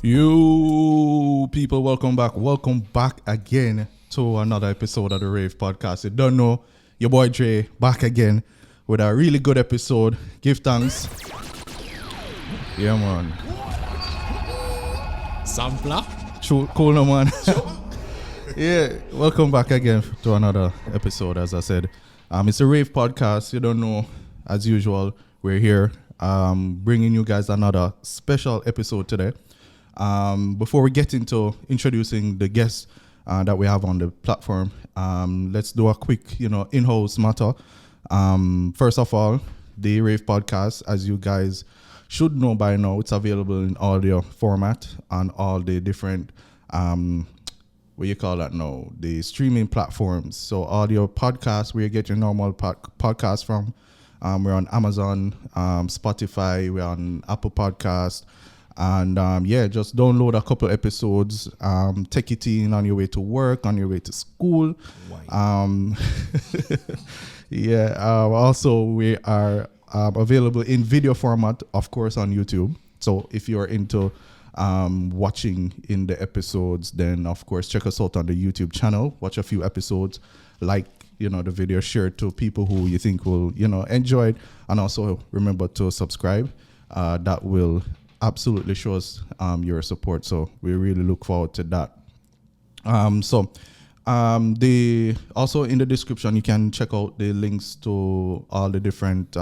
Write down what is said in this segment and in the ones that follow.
You people, welcome back. Welcome back again to another episode of the Rave Podcast. You don't know, your boy Dre back again with a really good episode. Give thanks. Yeah, man. Sampler. Cool, no, man. Yeah, welcome back again to another episode. As I said, it's a Rave Podcast. You don't know, as usual, we're here bringing you guys another special episode today. Before we get into introducing the guests that we have on the platform, let's do a quick, in-house matter. First of all, the Rave Podcast, as you guys should know by now, it's available in audio format on all the different, what you call that now, the streaming platforms. So audio podcasts, where you get your normal podcast from. We're on Amazon, Spotify, we're on Apple Podcast. And just download a couple episodes, take it in on your way to work, on your way to school. Also we are available in video format, of course, on YouTube. So if you're into watching in the episodes, then of course check us out on the YouTube channel. Watch a few episodes, like the video, share it to people who you think will enjoy it, and also remember to subscribe. That will absolutely shows your support, so we really look forward to that. The also in the description you can check out the links to all the different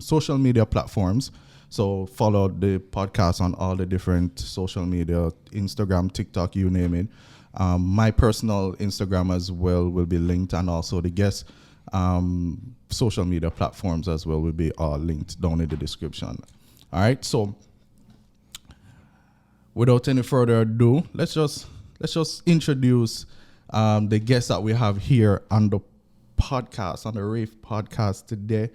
social media platforms. So follow the podcast on all the different social media, Instagram, TikTok, you name it. My personal Instagram as well will be linked, and also the guest social media platforms as well will be all linked down in the description. All right, so without any further ado, let's just introduce the guests that we have here on the podcast, on the Rave Podcast today.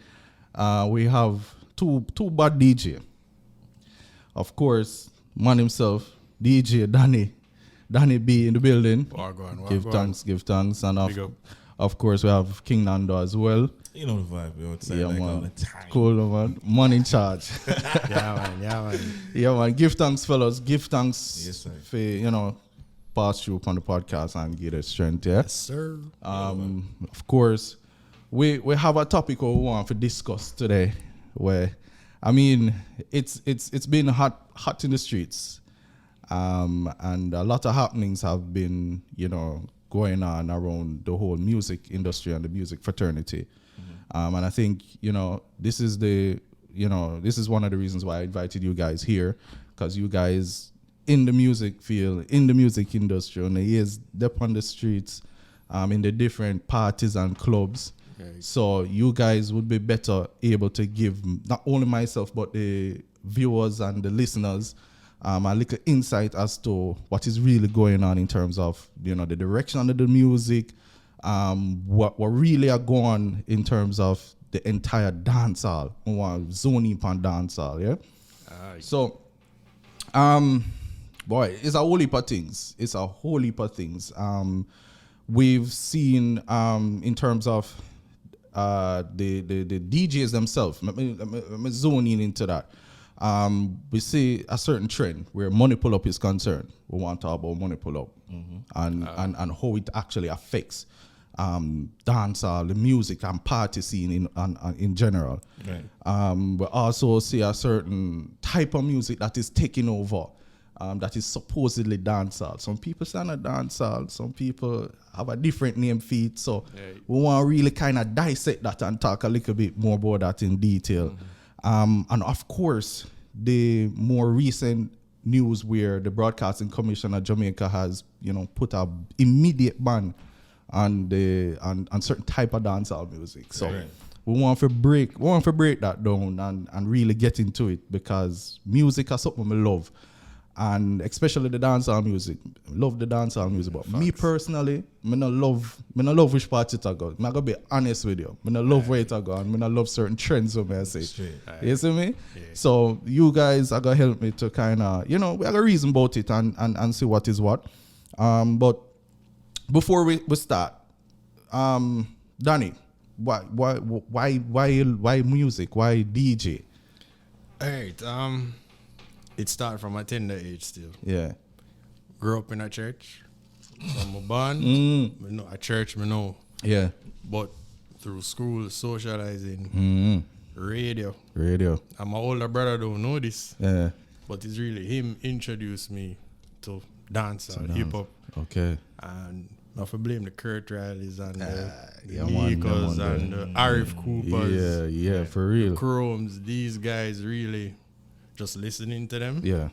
We have two bad DJ. Of course, man himself, DJ Danni B in the building. Give thanks. And of course, we have Kyng Nando as well. You know the vibe, yo. Man. All the time. Cool, man. Man in charge. Yeah, man. Yeah, man. Give thanks, fellas. Give thanks, yes, sir, for, pass through on the podcast and get it strength, yeah? Yes, sir. Of course, we have a topic we want to discuss today where, it's been hot in the streets. And a lot of happenings have been, going on around the whole music industry and the music fraternity. And I think, this is one of the reasons why I invited you guys here, because you guys in the music field, in the music industry, and the years up on the streets, in the different parties and clubs. Okay. So you guys would be better able to give not only myself, but the viewers and the listeners a little insight as to what is really going on in terms of, the direction of the music, what really are going in terms of the entire dancehall, zoning upon dancehall, yeah? So, boy, it's a whole heap of things. We've seen, in terms of the DJs themselves, let me zone in into that. We see a certain trend where money pull up is concerned. We want to talk about money pull up, and how it actually affects dancehall, the music and party scene in general. Right. We also see a certain type of music that is taking over, that is supposedly dancehall. Some people sound a dancehall, some people have a different name for it. So we want to really kind of dissect that and talk a little bit more about that in detail. And of course, the more recent news where the Broadcasting Commission of Jamaica has, put a immediate ban on certain type of dancehall music. So we want to break that down and really get into it, because music is something we love. And especially the dancehall music. Love the dancehall music. But me personally, I don't love which part it go. I'm gonna be honest with you. I don't love where it go, and I don't love certain trends, I say. You see me? Yeah. So you guys are gonna help me to kinda, we have a reason about it and see what is what. But before we start, Danni, why music? Why DJ? All right. it started from a tender age still. Yeah. Grew up in a church. From a born, me know a church, me know. Yeah. But through school, socializing, radio. And my older brother don't know this, Yeah. but it's really him introduced me to dancehall, hip hop, Okay. and not for blame the Kurt Rileys and the yeah, man, Nikos yeah, man, and the Arif Coopers, Yeah, for real. Chromes. These guys really just listening to them. Yeah.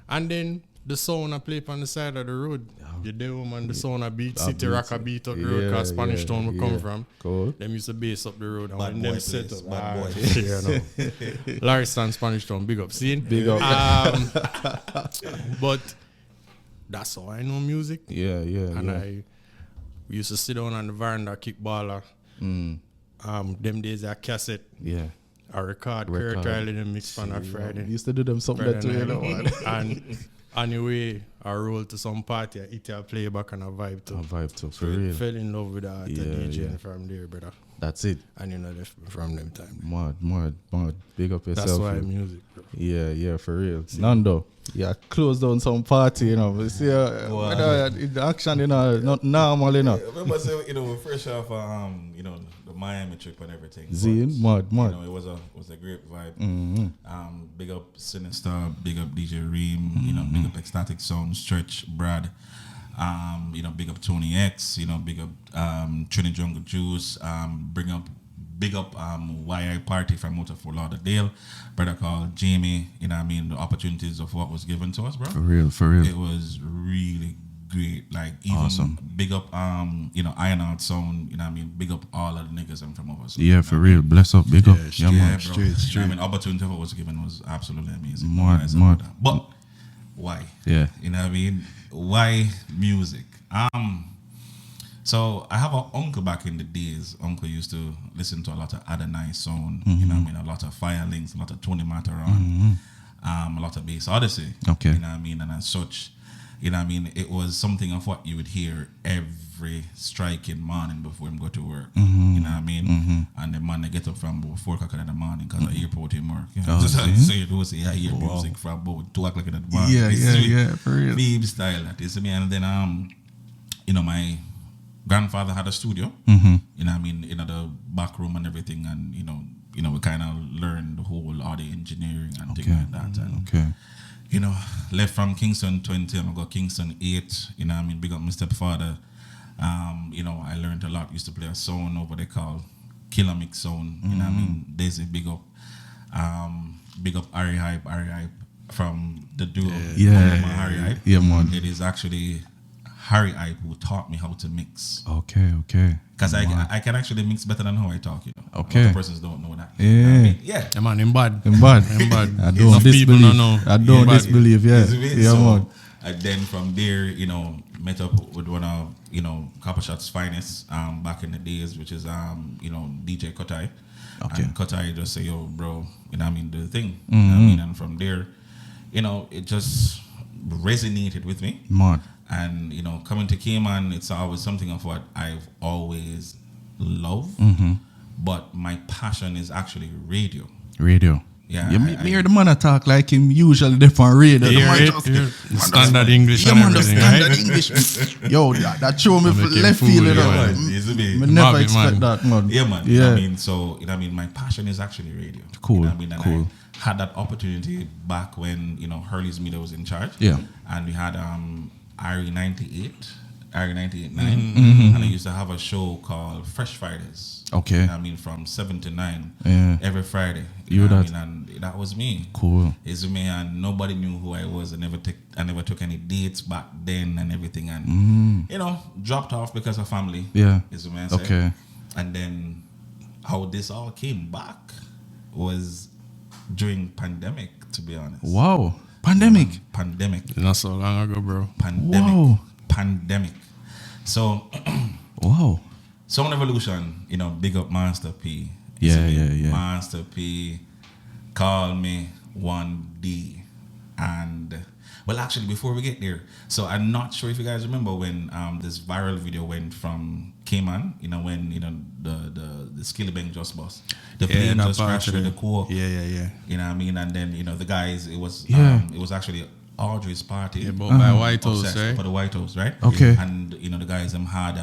And then the sound I play on the side of the road. You do, man, the sound I beat, City Rock I beat up the road, because Spanish Town we come from. Cool. Them used to base up the road. And Bad when boy them set place, up, bad boy. yeah, no. Larriston, Spanish Town, big up. See? Big up. But that's how I know music. Yeah. And we used to sit down on the veranda, kickballer. Them days I cassette. Yeah. I record Kurt Riley and mix on a We Friday. used to do them something that too, you know what? And anyway, I roll to some party, I eat a playback and a vibe too. A vibe too, for real. Fell in love with the art of DJing from there, brother. That's it. And you know, left me from them time. Mad. Big up yourself. That's why you. music, bro. Yeah, for real. Nando, yeah, close down some party, you know. See, the action, you know, not normal, you know. I remember, we're fresh off, the Miami trip and everything. Zine, mad. You know, it was a great vibe. Big up Sinister, big up DJ Reem, big up Ecstatic Sound, Stretch, Brad. Big up Tony X, big up Trinity Jungle Juice, big up YI Party from out of Fort Lauderdale, brother called Jamie, the opportunities of what was given to us, bro. For real. It was really great. Like, even awesome. Big up, Iron Out Sound, big up all of the niggas from over. So, Yeah, for real. Bless up, big up. Yeah, man. bro. Straight. Opportunity of what was given was absolutely amazing. Mad. But why? Yeah. Why music? So I have an uncle back in the days. Uncle used to listen to a lot of Adonai sound, a lot of Firelinks, a lot of Tony Matterhorn, a lot of Bass Odyssey. Okay. And as such, it was something of what you would hear every striking morning before him go to work. And the man they get up from about 4 o'clock in the morning because of airport him work. So you do say I hear music from about 2 o'clock in the morning. Yeah, for real. Babe style that is me. And then my grandfather had a studio, in the back room and everything, and we kind of learned the whole audio engineering and things like that. And, left from Kingston 20, I got Kingston 8, big up my stepfather. I learned a lot. Used to play a sound over there called Killer Mix sound, Daisy, big up Harry Hype from the duo. Harry Hype. Yeah, man. It is actually Harry Hype who taught me how to mix. Okay. Because I can actually mix better than how I talk, Okay. Most persons don't know that. Yeah. Yeah, man, I'm bad. I don't disbelieve. Yeah, man. And then from there, met up with one of, Copper Shot's finest back in the days, which is, DJ Kotai. Okay. And Kotai just say, yo, bro, do the thing. And from there, it just resonated with me. Man. And, coming to Cayman, it's always something of what I've always loved. But my passion is actually radio. Yeah, me hear the man talk like him usually different radio. Standard English and everything, standard right? English. Yo, that show me Making left fool, field. yeah, I never expect that, man. Yeah, man. Yeah. My passion is actually radio. Cool, And cool. I had that opportunity back when, Hurley's Media was in charge. Yeah. And we had RE 98.9. And I used to have a show called Fresh Fridays. Okay. From 7 to 9 every Friday. And that was me. Cool. It's me, and nobody knew who I was. I never took any dates back then and everything. And, dropped off because of family. Yeah. Is what I say. Okay. And then how this all came back was during pandemic, to be honest. Wow. Pandemic. Not so long ago, bro. Pandemic. So, wow. Sound Evolution, big up Master P. Yeah. Master P called me one day. And Well, actually, before we get there, so I'm not sure if you guys remember when this viral video went from Cayman, when the Skilly Bang just bust. The plane just crashed with the core. Yeah. You know what I mean? And then the guys, it was actually Audrey's party. Yeah, but by White House, right? For the White House, right? Okay. And the guys had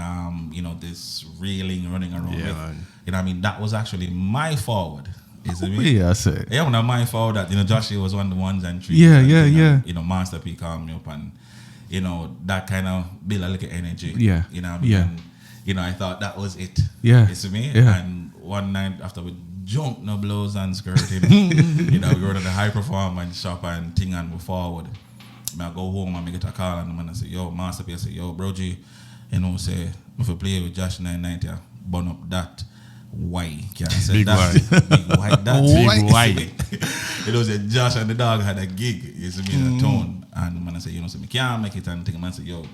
this railing running around. Yeah, with. man. You know what I mean? That was actually my forward. Is it me? Yeah, I say. Yeah, when I my fault that Joshua was one of the ones and trees. Yeah, and, Master P called me up and that kind of build a little energy. Yeah. You know what I mean? Yeah. And, I thought that was it. Yeah. You see me? Yeah. And one night after we jumped no blows and skirt, we go to the high performance shop and thing and move forward. I go home and I get a call and the man I say, yo, Master P, I say, yo, bro G, say, if I play with Josh 990, burn up that. Why? Can I say Big that? Big white. That Big white. It was a Josh and the dog had a gig. You see me in a town. And the man I say, so me can't make it and thing. Man say, yo,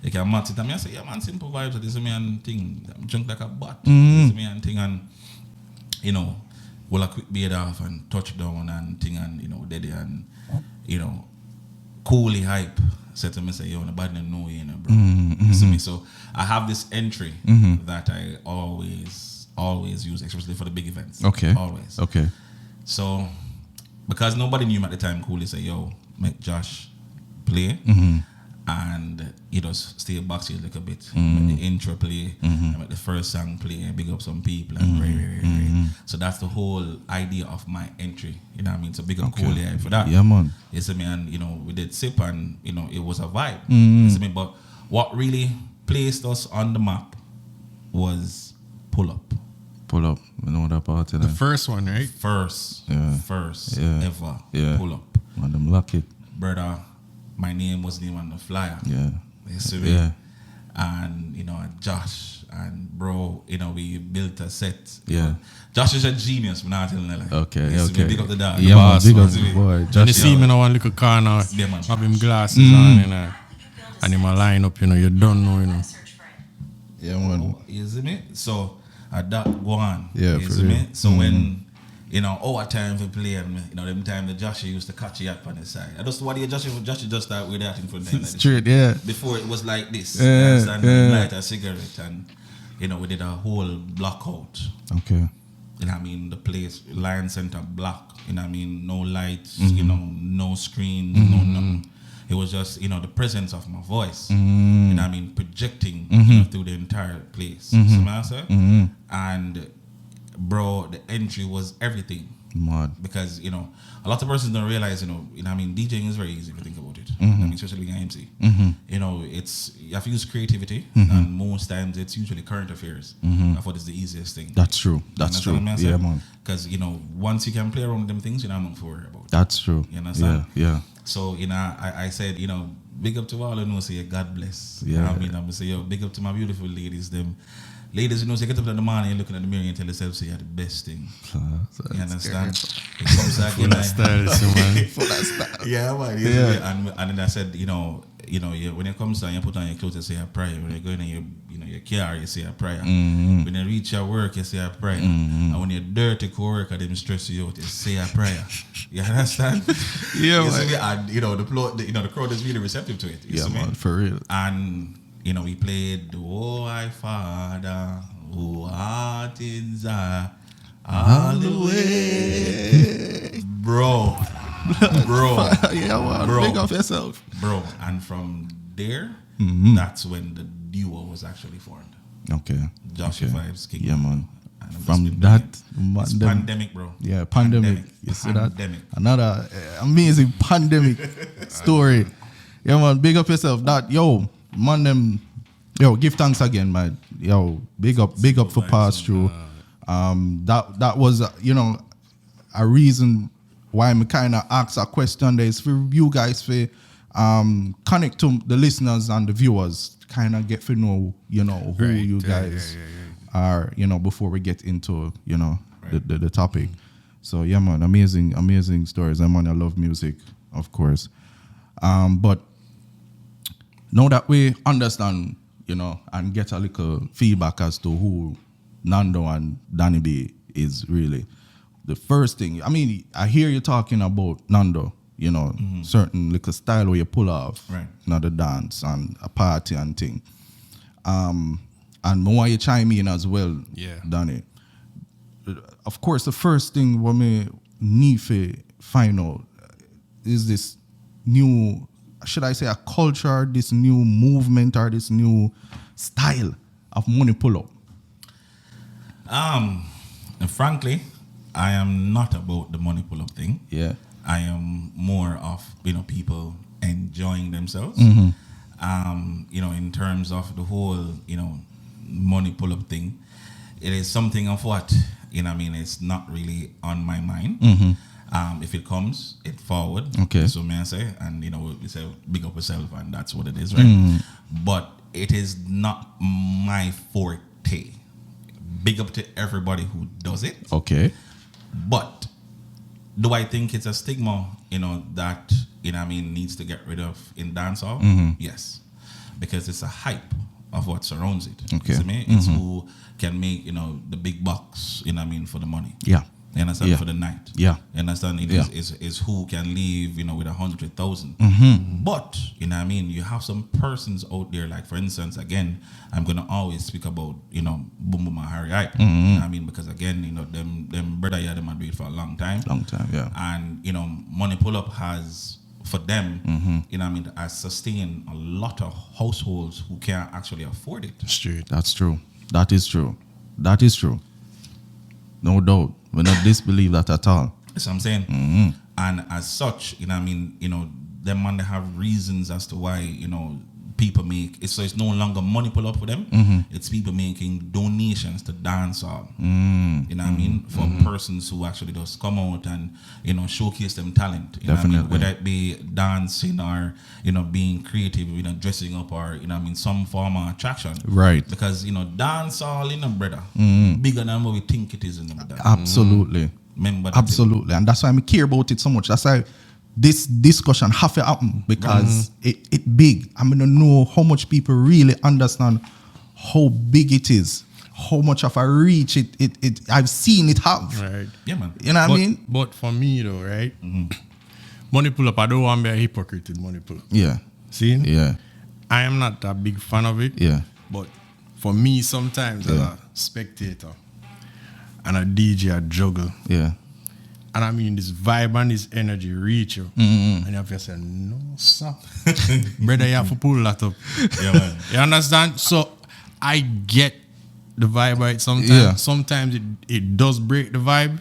you can match it. And I say, yeah, man, simple vibes. So this is me and thing. I'm drunk like a butt. You see me and thing. And, we'll a quick beard off and touch down and thing and, dead and, coolly hype. Said to me, say, yo, nobody know you, bro. You see me? So I have this entry that I always use, especially for the big events. Okay. Always. Okay. So, because nobody knew him at the time, Cooley said, yo, make Josh play. And he does stay backstage a little bit. Make the intro play, and make the first song play, and big up some people. And So that's the whole idea of my entry. You know what I mean? So big up Cooley for that. Yeah, man. You see me? And, we did sip and, it was a vibe. You see me? But what really placed us on the map was Pull Up. Pull Up. You know that part of The first one, right? First Yeah. ever Pull Up. Man, them lucky. Brother, my name wasn't even on the flyer. Yeah. You see me? Yeah. And, Josh and bro, we built a set. Yeah. Josh is a genius, but not telling you like. Okay, You see me? okay. Big up the dog. Yeah, man, big up see the me? boy. When you Just see him in one little corner, Yeah, man. have him glasses on, and him a line up, you don't know, yeah, man. You see me? So, that go on. Yeah, you for see real. me? So when, our time we play and, them time the Josh used to catch you up on the side. I just, what do you Josh just start with that in front of him? Like this. Straight, yeah. Before it was like this. Yeah, You understand? yeah. Light a cigarette and, we did a whole blackout. Okay. You know what I mean? The place, Lion Center block. You know what I mean? No lights, no screens, no nothing. It was just, the presence of my voice. You know what I mean? Projecting through the entire place. See what I say? And, bro, the entry was everything. Mad. Because, a lot of persons don't realize, you know what I mean? DJing is very easy if you think about it. I mean, especially being an MC. You have to use creativity, and most times it's usually current affairs. I thought it's the easiest thing. That's true. That's true. Yeah, man. Because, once you can play around with them things, I'm not to worry about it. That's true. You understand? Yeah. So, I said, big up to all who know, say, God bless. Yeah. You know what I mean? I'm going to say, yo, big up to my beautiful ladies, them. Ladies, say, get up in the morning, you're looking at the mirror and tell yourself, say, you're the best thing. You understand? It comes out again, Full of style. yeah, man. Yeah. And then I said, when it comes down, you put on your clothes, you say a prayer. When you go in your car, you say a prayer. When you reach your work, you say a prayer. And when you're dirty co-worker, them stress you out, you say a prayer. You understand? Yeah, you man. see me? And the crowd is really receptive to it. You Yeah, see me? man, for real. And we played "Oh, I Father, who art in Zion, all the way, bro. Yeah, man. Bro. Big up yourself. Bro, and from there, that's when the duo was actually formed. Okay. Josh Okay. Vibes, Kyng. Yeah, man. And it's From been that, it's them- pandemic, bro. Yeah, pandemic. You see that? Pandemic. Another amazing pandemic story. Yeah, man. Big up yourself. Give thanks again, man. Yo, big up for pass through. That was a reason why I kind of asked a question there is for you guys to connect to the listeners and the viewers, kind of get to know who Right, you yeah, guys are before we get into the topic. So yeah, man, amazing stories. I love music, of course, but now that we understand and get a little feedback as to who Nando and Danni is really. The first thing, I mean, I hear you talking about Nando, you know, certain little style where you pull off, Right. not a dance and a party and thing. And I want you chime in as well, Yeah. Danny. Of course, the first thing what me need to find out is this new, should I say, a culture, this new movement or this new style of money pull up. And frankly, I am not about the money pull up thing. Yeah. I am more of, people enjoying themselves. In terms of the whole, money pull up thing, it is something of what, it's not really on my mind. If it comes, it forward. Okay. So may I say, and we say big up yourself, and that's what it is, right? But it is not my forte. Big up to everybody who does it. Okay. But do I think it's a stigma, that needs to get rid of in dancehall? Yes, because it's a hype of what surrounds it. Okay. You see me? It's who can make the big bucks. For the money. Yeah. You understand? Yeah. For the night. Yeah. You understand? It Yeah. is who can leave, with 100,000. But, you have some persons out there, like for instance, again, I'm gonna always speak about, Boom Boom and Harry Hype. Because again, them brother yeah, them do it for a long time. Long time, yeah. And, Money Pull Up has for them, has sustained a lot of households who can't actually afford it. Straight. That's true. That is true. That is true. No doubt. We not disbelieve that at all. That's what I'm saying. And as such, them man they have reasons as to why, people make it. So it's no longer money pull up for them. It's people making donations to dancehall. For persons who actually just come out and, showcase them talent. You know what I mean? Definitely. Whether it be dancing or, being creative, dressing up or, some form of attraction. Right. Because, dancehall, brother, bigger than what we think it is in the brother. Absolutely. Remember that. Absolutely. And that's why I care about it so much. That's why this discussion have to happen, because it big. I'm gonna know how much people really understand how big it is, how much of a reach it I've seen it have. Right. Yeah, man. You know what I mean? But for me though, right? Money pull up, I don't want to be a hypocrite with money pull up. Yeah. See? Yeah. I am not a big fan of it. Yeah. But for me, sometimes as a spectator and a DJ, I juggle. Yeah. And this vibe and this energy reach you. And you have to say, no, sir. Brother, you have to pull that up. Yeah, man. You understand? So I get the vibe right sometimes. Yeah. Sometimes it does break the vibe,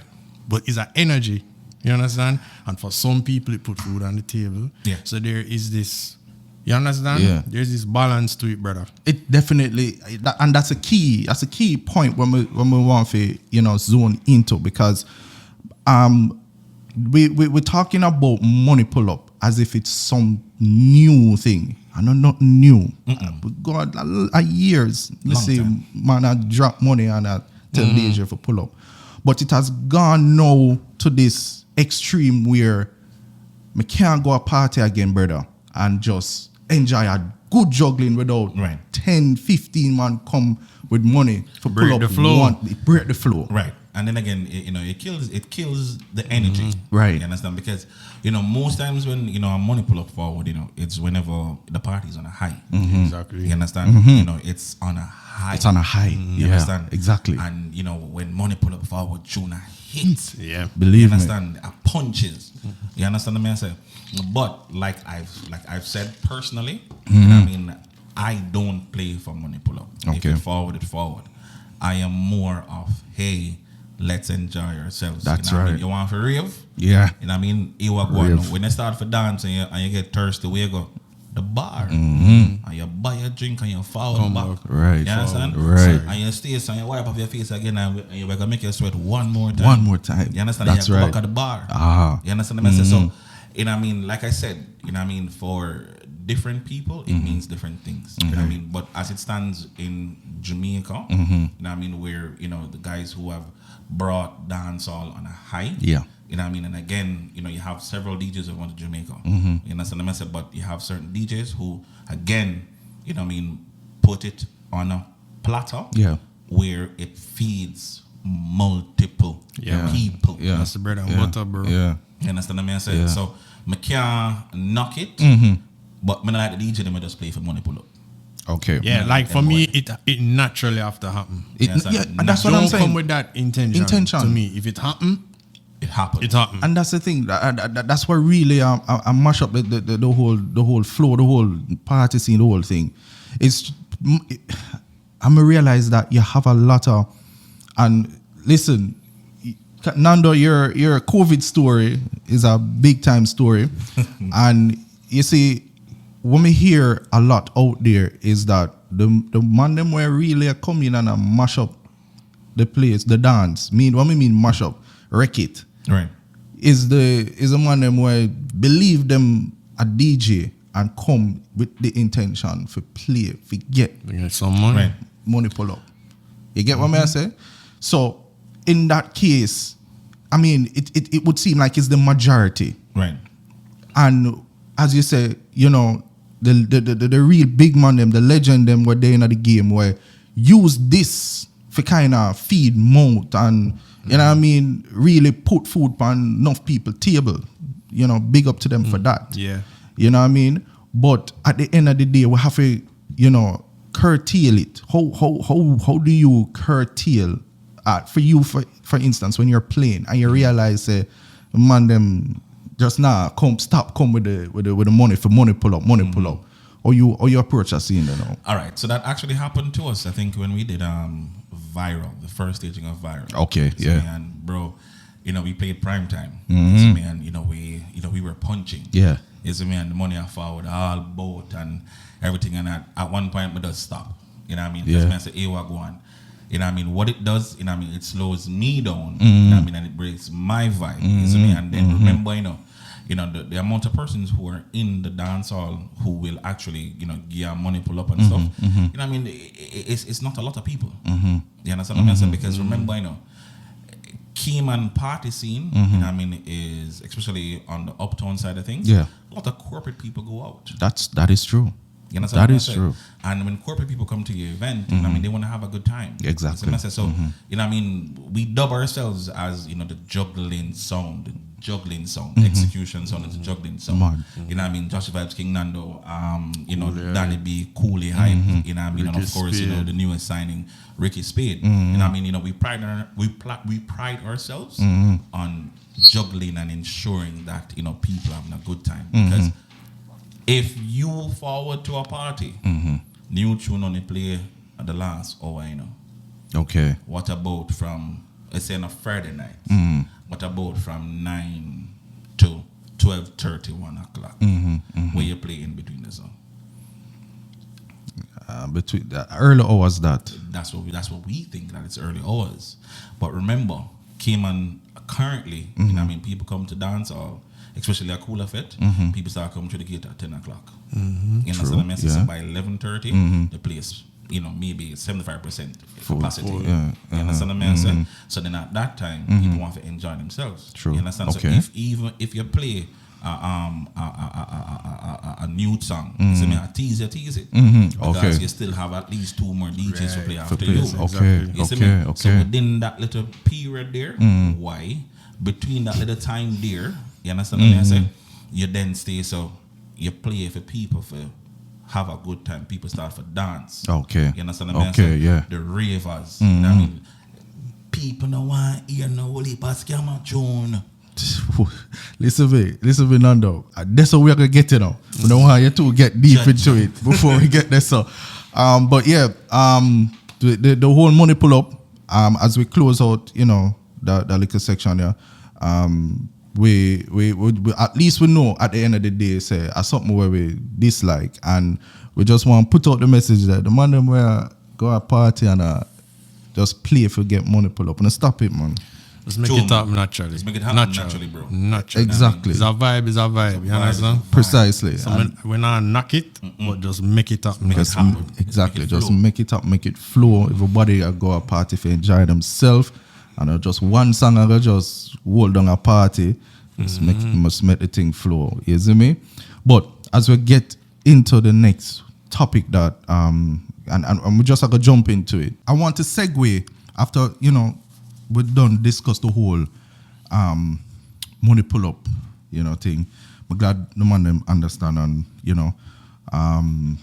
but it's an energy. You understand? And for some people, it put food on the table. Yeah. So there is this, you understand? Yeah. There's this balance to it, brother. It definitely, and that's a key point when we want to zone into, because we're talking about money pull up as if it's some new thing. I know not new. God, a years. Let's say time. man, I drop money and I tell DJ for pull up, but it has gone now to this extreme where me can't go a party again, brother, and just enjoy a good juggling without Right. 10, 15 man come with money for Break pull up the flow. break the flow. Right. And then again, it kills the energy. Right. You understand? Because, most times when, a money pull up forward, it's whenever the party's on a high. Exactly. You understand? It's on a high. It's on a high. You Yeah, understand? exactly. And, when money pull up forward, tune a hit. Yeah. Believe You me. understand? Punches. You understand what I say? But like I've said personally, I don't play for money pull up. If Okay. it forward. I am more of, hey, let's enjoy ourselves. That's you know what I mean? right. You want to rave? Yeah. You know what I mean? You walk one. Rave. When you start for dance and you get thirsty, where you go? The bar. And you buy a drink and you fall back. Right. You understand? Right. And you stay and you wipe off your face again and you're going to make you sweat one more time. One more time. You understand? That's you have right. to back at the bar. Ah. You understand what I mean? So, like I said, for different people, it means different things. You know what I mean? But as it stands in Jamaica, you know what I mean, where, the guys who have brought dancehall on a high. Yeah. You know what I mean? And again, you have several DJs who went to Jamaica. You understand what I mean? But you have certain DJs who, again, put it on a platter where it feeds multiple Yeah. people. Yeah. That's the bread and Yeah. butter, bro. Yeah. You understand what I'm saying? Yeah. So I can't knock it, but when I like the DJ, them I just play for money pull up. Okay. Yeah, Yeah, like for them me, boy. it naturally have to happen. Yes, Yeah, and and that's what I'm Don't saying. come with that intention. To me, if it happen, It happened. it happen. And that's the thing. That's what really I mash up the whole flow, the whole party scene, the whole thing. I'm gonna realize that you have a lot of, and listen, Nando, your COVID story is a big time story, and you see, what we hear a lot out there is that the man them were really come in and mash up the place, the dance. What we mean mash up, wreck it. Right. Is a man them where believe them a DJ and come with the intention for play, for get Some money. Right. money pull up. You get what I say? So in that case, I mean, it would seem like it's the majority. Right. And as you say, you know, the real big man them, the legend them were there in the game where use this for kind of feed mouth and you know what I mean, really put food on enough people table. You know, big up to them for that. Yeah. You know what I mean? But at the end of the day, we have to, you know, curtail it. How do you curtail for you, for instance, when you're playing and you realize man them just now come with the money for money pull up. Or you approach a scene, you know. All right. So that actually happened to us, I think, when we did Viral, the first staging of Viral. Okay, You see yeah. me? And bro, you know, we played prime time. Mm-hmm. You see me? And we were punching. Yeah. You see me? And the money I forward all boat and everything, and at one point we just stop. You know what I mean? Yeah. Because I say, hey, what go on? You know what I mean? What it does, you know what I mean, it slows me down. Mm-hmm. You know what I mean? And it breaks my vibe. You see me? And then remember, you know, the amount of persons who are in the dance hall who will actually, you know, give money pull up and stuff. You know what I mean? It's not a lot of people. You understand what I'm saying? Because remember, you know, Kyng and party scene, you know what I mean, is especially on the uptown side of things. Yeah. A lot of corporate people go out. That is true. You understand That what I'm is saying? true. And when corporate people come to your event, you know what I mean, they want to have a good time. Exactly. You know what I'm saying? So, you know what I mean, we dub ourselves as, you know, the juggling sound, execution sound is the juggling sound. Man. You know what I mean? Josh Vibes, Kyng, Nando, you know, Danni B, Cooley Hype, you know what I mean? And of course, you know, the newest signing, Ricky Spade. You know what I mean? You know, we pride ourselves on juggling and ensuring that, you know, people having a good time. Because if you forward to a party, new tune only play at the last hour, you know. Okay. What about from, let's say on a Friday night? What about from 9 to 12:30, 1 o'clock? Where you play in between the zone? Between the early hours that. That's what we think, that it's early hours. But remember, Cayman currently, you know what I mean, people come to dance hall, especially a cooler fit, people start coming to the gate at 10 o'clock. You know, so the message yeah. by 11:30, the place, you know, maybe 75% capacity. Yeah, You understand what I'm saying? So then at that time, people want to enjoy themselves. True. You understand? Okay. So if you play a new song, so I tease it, because Okay. you still have at least 2 more DJs to play after place. you. Okay. You see me? Okay. So within that little period there, why? Between that little time there, you understand what I'm saying? You then stay, so you play for people for have a good time. People start for dance. Okay. You understand what I'm Okay, saying? yeah. The ravers. You know what I mean? People no want hear no holy scammer tune. Listen to me, Nando. That's what we're gonna get to now. We don't want you to get deep into it before we get there. So, but yeah, the whole money pull up. As we close out, you know, the little section here. We at least we know at the end of the day, say something where we dislike, and we just want to put out the message that the man them where go a party and just play if you get money pull up and stop it, man. Let's make it up naturally. Let's make it happen naturally, bro. Naturally. Exactly. It's a vibe, it's a vibe. You understand? Precisely. So we're not knock it, but just make it up. Make it happen. Exactly. Make it Just flow. make it up, make it flow. Everybody go a party if enjoy themselves. And just one song I just hold on a party. Must make the thing flow. You see me? But as we get into the next topic that and we just have to jump into it. I want to segue after, you know, we're done discuss the whole money pull up, thing. I'm glad the man them understand, and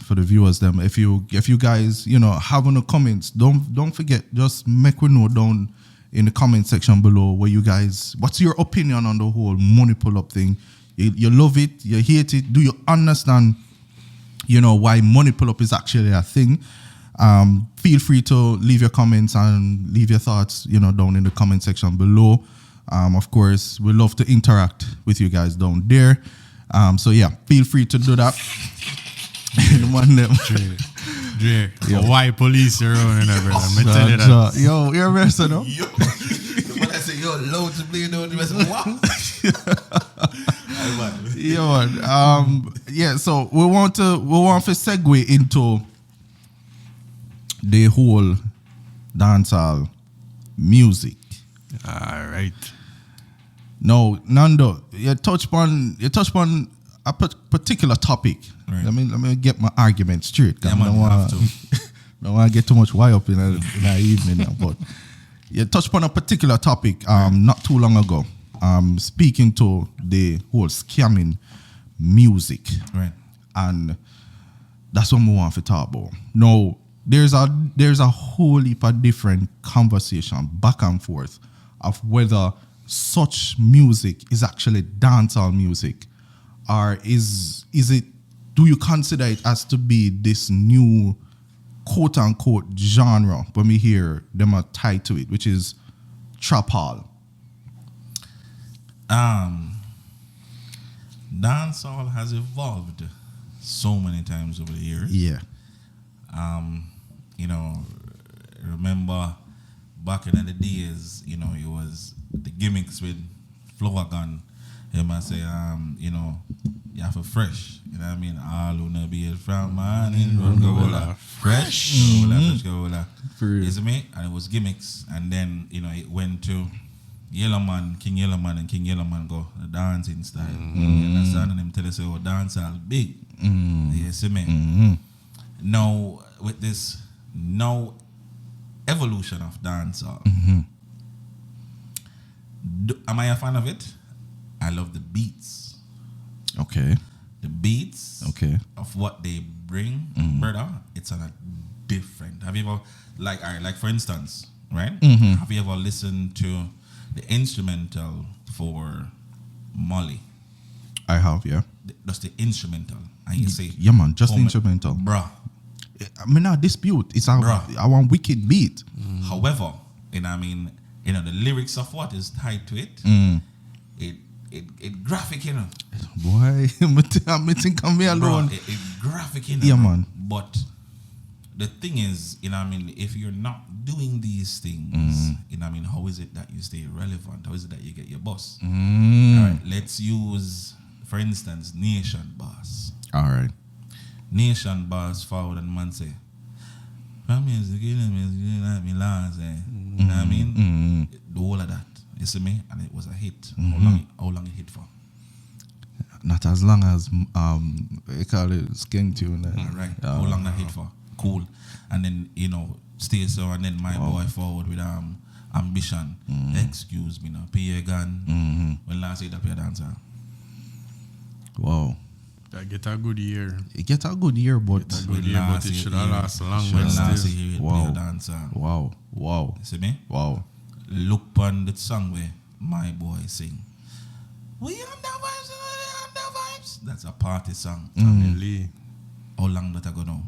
for the viewers them, if you guys have in the comments, don't forget, just make we know down in the comment section below what's your opinion on the whole money pull up thing. You love it, you hate it, do you understand why money pull up is actually a thing? Feel free to leave your comments and leave your thoughts down in the comment section below. Of course, we love to interact with you guys down there. So yeah, feel free to do that. Dre, why police around and everything? I'm telling you that. Yo, you're arrested, no? Yo, when I say yo, loads of bleeding on the rest of what? Yeah, so we want to segue into the whole dancehall music. All right. Now, Nando, you touch upon a particular topic. Right. Let me get my argument straight. Yeah, man, don't want to get too much wild up in the evening now, but you touched upon a particular topic not too long ago. Speaking to the whole scamming music. Right. And that's what we want to talk about. Now, there's a whole heap of different conversation back and forth of whether such music is actually dancehall music, or is it, do you consider it as to be this new quote unquote genre when we hear them are tied to it, which is trap hall? Dancehall has evolved so many times over the years. Yeah. Remember back in the days, it was the gimmicks with flower gun. They must say, you have a fresh. You know what I mean? All who know be from morning, go fresh. Go You see me? And it was gimmicks. And then, it went to Yellow Man, King Yellow Man, and King Yellow Man go the dancing style. You understand? And them tell us, dance all big. You see me? Now, with this evolution of dancehall, am I a fan of it? I love the beats. Okay. The beats of what they bring, brother, it's on a different. Have you ever, like for instance, right? Have you ever listened to the instrumental for Molly? I have, yeah. That's the instrumental. And you say, yeah, man, just instrumental. Bruh. I mean, not dispute. It's our wicked beat. However, the lyrics of what is tied to it, it graphic, Boy, I'm thinking me alone. Bro, it graphic, Yeah, man. But the thing is, if you're not doing these things, how is it that you stay relevant? How is it that you get your boss? All right, let's use, for instance, Nation Boss. All right. Nation Boss forward and man say, from music, you know me last, you know what I mean? The whole of that, you see me? And it was a hit. How long it hit for? Not as long as they call it Kyng tune. All right. How long that hit for? Cool. And then stay so, and then my boy forward with Ambition. Excuse me now, P.A. Gun. When last hit up your dancer. Wow. That get a good year. It get a good year, but It should have lasted long. Wow. You see me? Wow. Look on the song where my boy sing. We under vibes. That's a party song. How long that I go now?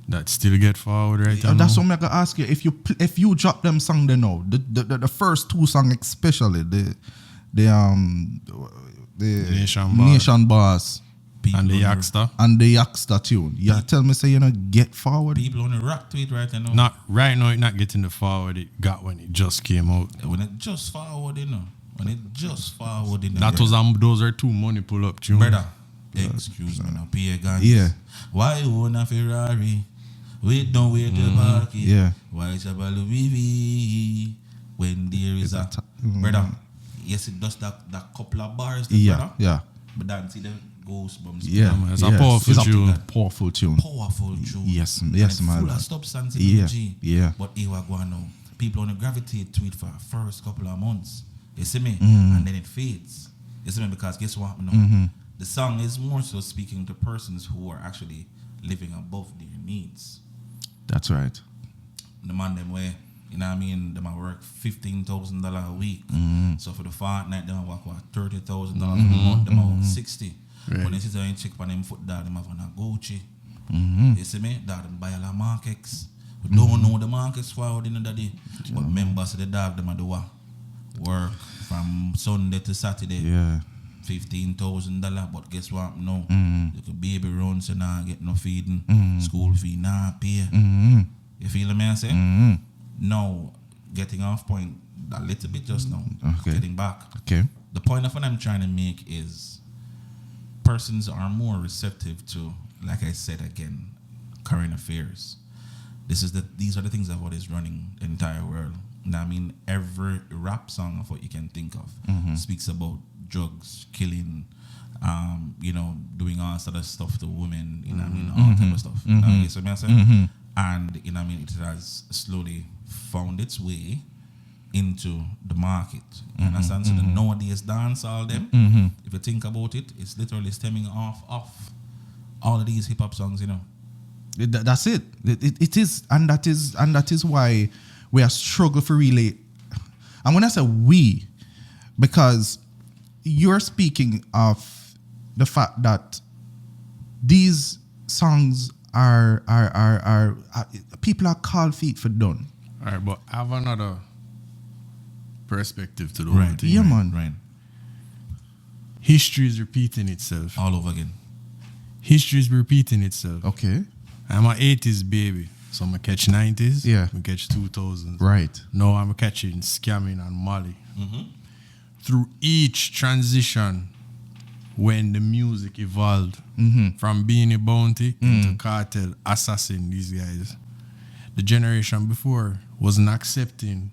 That still get forward right now. That's what I'm gonna ask you. If you drop them song they know, the first two songs especially, the Nation Boss. And the Yaksta. And the Yaksta tune. You tell me, say, get forward. People on the rock to it right now. Not right now, it not getting the forward it got when it just came out. When it just forward, That was those are two money pull up tunes. Brother, excuse me now, P.A. Guns. Yeah. Why own a Ferrari? Wait, don't wait to park it. Yeah. Why Shabba Louis V? When there is a brother. Yes, it does that couple of bars. Brother. Yeah. But then see the goosebumps. Yeah, man. It's a powerful tune. Powerful tune. Yes, man. Full of substance energy. Yeah. But here we go now. People only gravitate to it for the first couple of months. You see me? And then it fades. You see me? Because guess what? No, the song is more so speaking to persons who are actually living above their needs. That's right. The man them way, you know what I mean? Them a work $15,000 a week. So for the fortnight, them a work what $30,000 a month. Them a work 60. Right. When they sit there and check on them foot, dog, them have on a Gucci. You see me? Dog, them buy a lot of markets. We don't know the markets for out in the day. But members of the dog, them a do what? Work from Sunday to Saturday. Yeah. $15,000, but guess what? No, the baby runs and not get no feeding, school fee not pay. You feel me? I say no, getting off point a little bit just now. Okay. Getting back. Okay. The point of what I'm trying to make is persons are more receptive to, like I said again, current affairs. These are the things of what is running the entire world. And I mean, every rap song of what you can think of speaks about drugs, killing, doing all sort of stuff to women, you know what I mean, all type of stuff. You know what I mean? And, you know what I mean, it has slowly found its way into the market. You understand? So the nowadays dancehall them, if you think about it, it's literally stemming off all of these hip hop songs, you know. That's it. It is, and that is why we are struggling for really. And when I say we, because you're speaking of the fact that these songs are people are called feet for done. All right, but I have another perspective to the Right. whole thing. Yeah, man. Right. History is repeating itself. All over again. History is repeating itself. Okay. I'm an 80s baby, so I'm going to catch 90s. Yeah. I'm catch 2000s. Right. Now I'm catching scamming and Molly. Through each transition, when the music evolved from being a bounty into cartel, assassin, these guys, the generation before wasn't accepting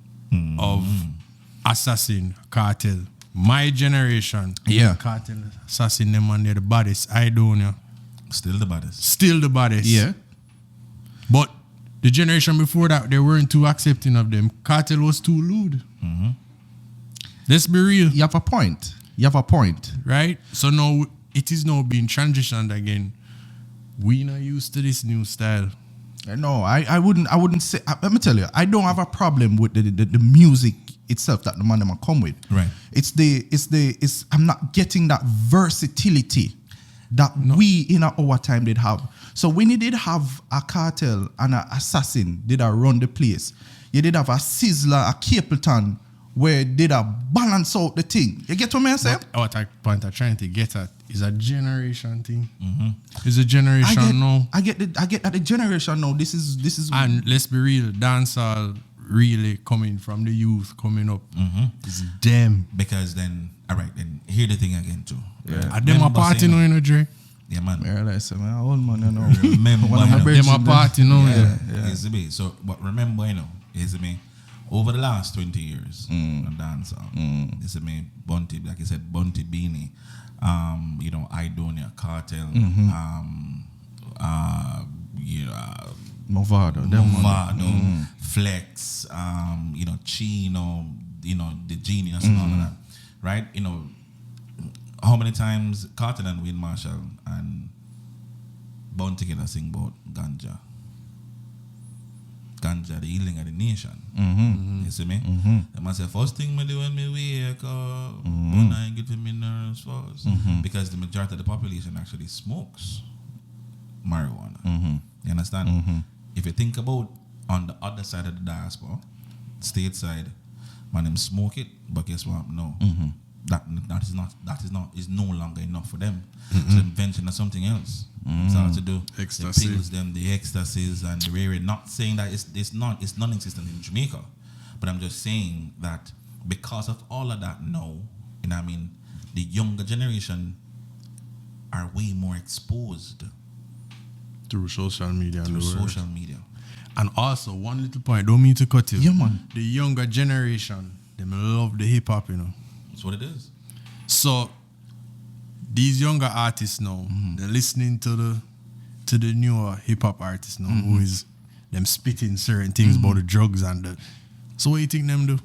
of assassin, cartel. My generation, Yeah. cartel, assassin, them and they're the baddest. I don't know. Still the baddest. Still the baddest. Yeah. But the generation before that, they weren't too accepting of them. Cartel was too lewd. Let's be real. You have a point. Right? So now it is now being transitioned again. We not used to this new style. No, I wouldn't say. Let me tell you, I don't have a problem with the music itself that the man them come with. Right. It's I'm not getting that versatility that we in our time did have. So when you did have a cartel and an assassin did run the place, you did have a Sizzler, a Capleton, where did balance out the thing. You get what I'm saying? What point I'm trying to get at is a generation thing. It's a generation now. I get that the generation now. This is And let's be real, dancehall really coming from the youth coming up. It's them. Because then, all right, then hear the thing again too. Are them a party now, you know, Dre? Yeah, man. I realize, man, old man, you know. Remember, One of my you know, brethren Them a party now, yeah. Is me. So, but remember, you know, is me. Over the last 20 years, on dancehall, is me. Bunty, like I said, Bunty Beanie, Idonia, Cartel, Movado, Flex, Chino, the Genius and all of that, right? You know, how many times Cartel and Win Marshall and Bond together sing about ganja? Ganja, the healing of the nation. You see me? I must say, first thing me do when me wake up, when I get to me nerves first. Because the majority of the population actually smokes marijuana. You understand? If you think about on the other side of the diaspora, stateside, man, them smoke it, but guess what? No. That is no longer enough for them. It's an invention of something else. It's all to do Ecstasy. the pills, the ecstasies, and the rare. Not saying that it's non-existent in Jamaica, but I'm just saying that because of all of that now, and I mean, the younger generation are way more exposed Through social media. through and the world. social media. And also, one little point, don't mean to cut you. Yeah, man. The younger generation, them love the hip hop, you know. That's what it is. So these younger artists now, they're listening to the newer hip hop artists now, who is them spitting certain things about the drugs and the. So what you think them do?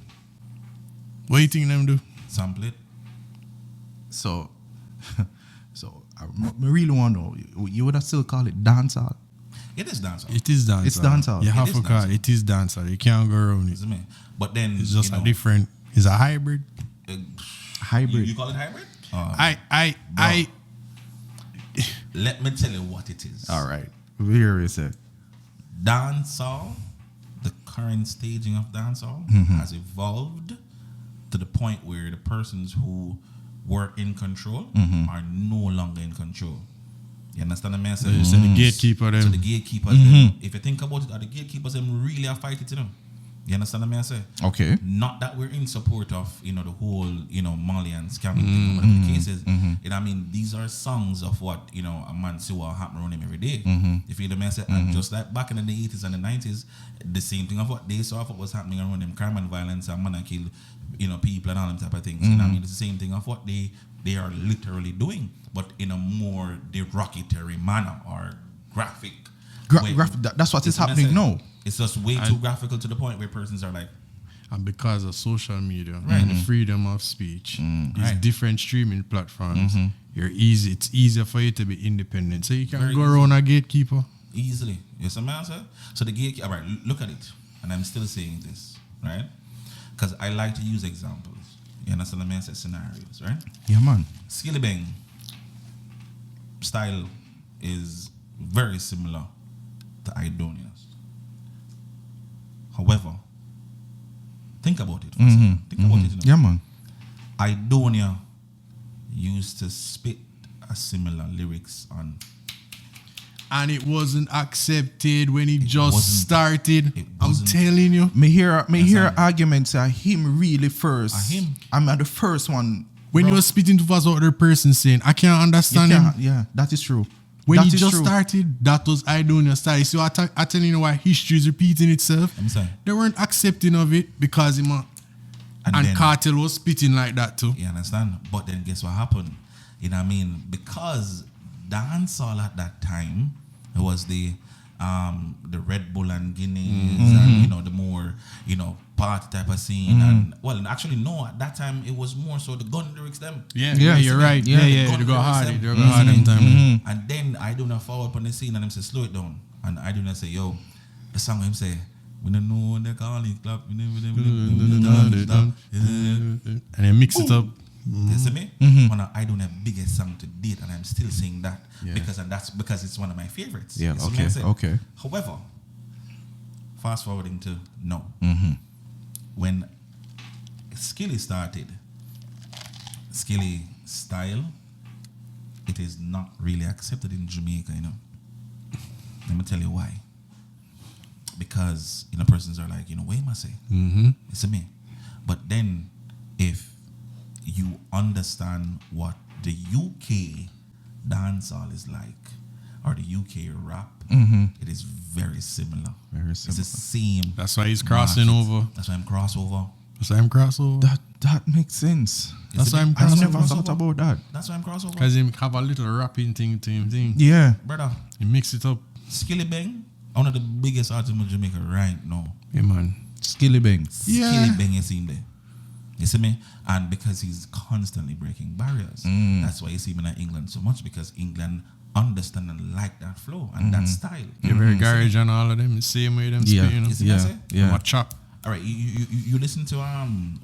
Sample it. So, I really want to know. You would have still call it dancehall? It is dancehall. It is dancehall. It's dancehall. You have It to is call dancehall. it is dancehall. You can't go around it. Is it me? But then It's just you a know, different. It's a hybrid. Hybrid. You call it hybrid? Let me tell you what it is. All right. Here is it. Dancehall, the current staging of dancehall, has evolved to the point where the persons who were in control are no longer in control. You understand what I'm saying? So the gatekeeper So them. the gatekeepers, them, if you think about it, are the gatekeepers them really are fighting to them? You understand what I'm saying? Okay. Not that we're in support of, the whole, Mali and scamming thing, whatever the case is. I mean, these are songs of what, a man see what happen around him every day. You feel the message? And just like back in the 80s and the 90s, the same thing of what they saw of what was happening around them, crime and violence and man and kill, people and all them type of things. You know what I mean? It's the same thing of what they are literally doing, but in a more derogatory manner or graphic. way. That's what is It's a happening message. now. It's just way too graphical to the point where persons are like, And because of social media Right. and the freedom of speech, these Right. different streaming platforms, it's easier for you to be independent. So you can Very go easy. around a gatekeeper. easily. Yes, I'm answer. So the gatekeeper, all right, look at it. And I'm still saying this, right? Because I like to use examples. You understand the answer? Scenarios, right? Yeah, man. Skilly Bang style is very similar to Idonia's. However, think about it for a second. Think about it. Yeah, man. Idonia used to spit a similar lyrics on. And it wasn't accepted when it just wasn't. started. It I'm wasn't. telling you. Me hear right. arguments are him really first. Him. I'm at the first one. When bro. you were spitting to us other person saying, I can't You understand can't- him. yeah, that is true. When That he is just true. started, that was I doing your style. So I telling you why history is repeating itself. I'm saying. They weren't accepting of it because him and then- Cartel was spitting like that too. You understand? But then guess what happened? You know what I mean? Because dancehall at that time, it was the Red Bull and Guineas and the more party type of scene and actually no, at that time it was more so the gun lyrics them. Yeah, Yeah, you're right. yeah, Yeah, the they go gun hard. lyrics They them. go hard them time. And then I do not forward on the scene and them say slow it down. And I do not say, yo, the song him say, we don't know when they call it clap, we don't stop. And then mix it up. You see me? One of I don't have biggest song to date, and I'm still saying that Yeah. that's because it's one of my favorites. Yeah, You see me? okay, I say? okay. However, fast forwarding to now, when Skilly started, Skilly style, it is not really accepted in Jamaica. Let me tell you why. Because persons are like, what am I say? You see me? But then, if you understand what the UK dancehall is like, or the UK rap, it is very similar. Very It's the similar. same. That's why he's crossing market. over. That's why I'm crossover. That's why I'm crossover. That makes sense. That's why I'm I never crossover. thought about that. That's why I'm crossover. Because he have a little rapping thing to him thing. Yeah. Brother, He mix it up. Skilly Bang, one of the biggest artists in Jamaica right now. Yeah, man. Skilly Bang. Yeah. Skilly Bang is in there. You see me? And because he's constantly breaking barriers. That's why you see him in England so much, because England understand and like that flow and that style. You're very garage and all of them. The same way them Yeah. spitting. You see what I say? Yeah. Chop. All right, you listen to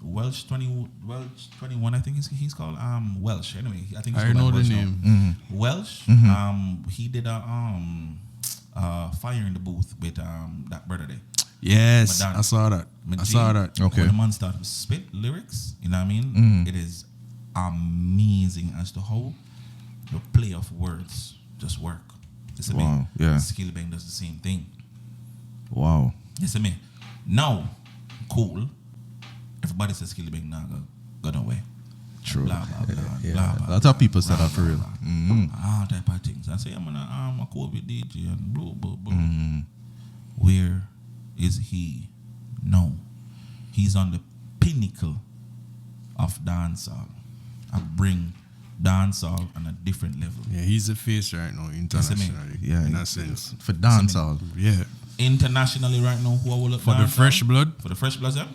Welsh 21, I think he's called Welsh. Anyway, I think he's I called know the Welsh now. name. Welsh. He did a fire in the booth with that brother there. Yes, Madonna. I saw that. I saw that. Okay. When the man started to spit lyrics, you know what I mean? It is amazing as to how the play of words just work. You see me? Wow, yeah. Skill Bang does the same thing. Wow. You see me? Now, cool. Everybody says Skill Bang now go away. True. Blah, blah, blah, Yeah. blah, blah, A lot of blah, people said blah, that for blah, real. blah. Type of things. I say I'm a COVID DJ and blah, blah, blah. Where is he? No. He's on the pinnacle of dancehall. I bring dancehall on a different level. Yeah, he's the face right now internationally. Yeah, in that sense. For dancehall. Yeah. Internationally right now, who I will look For the dancehall? fresh blood, For the fresh blood, yeah?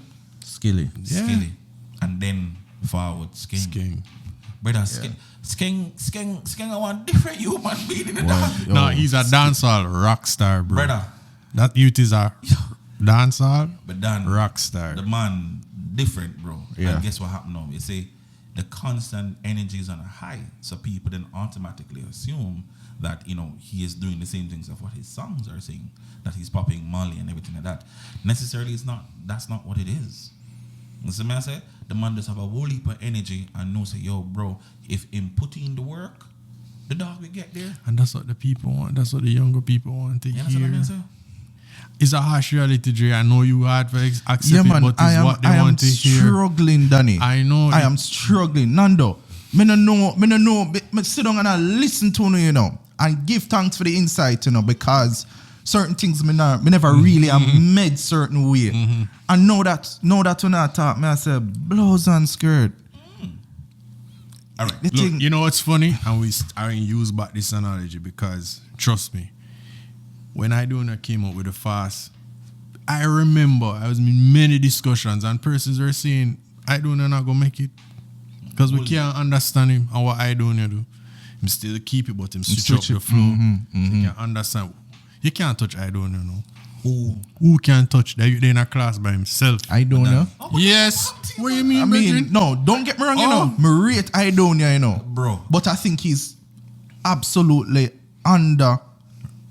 Skilly. Yeah. Skilly. And then forward Kyng. Kyng. Brother, Kyng I want different human being in the dance. No, he's a dancehall rock star, bro. Brother. That youth is a dancehall But Dan, rock star. the man different, bro. Yeah. And guess what happened now? You see, the constant energy is on a high, so people then automatically assume that he is doing the same things of what his songs are saying, that he's popping Molly and everything like that. Necessarily, it's not. That's not what it is. You see me I say? The man just have a whole heap of energy and know say, yo, bro, if him put in the work, the dog will get there. And that's what the people want. That's what the younger people want to You understand what I hear. mean, sir? It's a harsh reality, Dre. I know you hard for accept Yeah, man, it, but it's what they I am want to hear. struggling, Danny. I know. I am struggling. Nando, me no know. Me sit down and I listen to you, and give thanks for the insight, because certain things me never really am made certain way. And know that when I talk, me I say blouse and skirt. All right. The Look, thing, you know what's funny? And I use back this analogy because, trust me, when I came up with the fast, I remember I was in many discussions and persons were saying, I not going to make it because we can't understand him and what I do. Him still keep it, but him switch up the flow. You can't understand. You can't touch I don't know. Who can touch that? They're in a class by himself. I don't know. Yes. What do you mean, I mean, no, don't get me wrong, me rate Idonia, Bro. But I think he's absolutely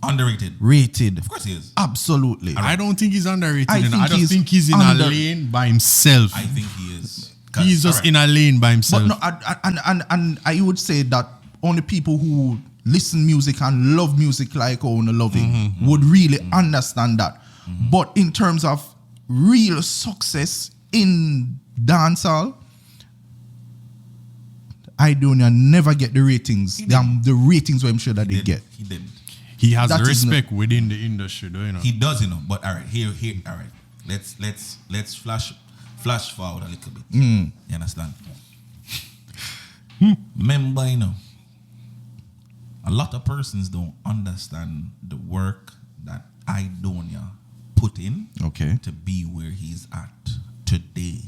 Underrated. rated. Of course he is. Absolutely. I don't think he's underrated. I just think he's in a lane by himself. I think he is. He's just in a lane by himself. But no, and I would say that only people who listen music and love music like I love it would really understand that. But in terms of real success in dancehall, I don't never get the ratings. The ratings where I'm sure that they get. He didn't. He has That is respect within the industry, though, He does, But all right, here. All right, let's flash forward a little bit. You understand? Remember, a lot of persons don't understand the work that Idonia put in to be where he's at today.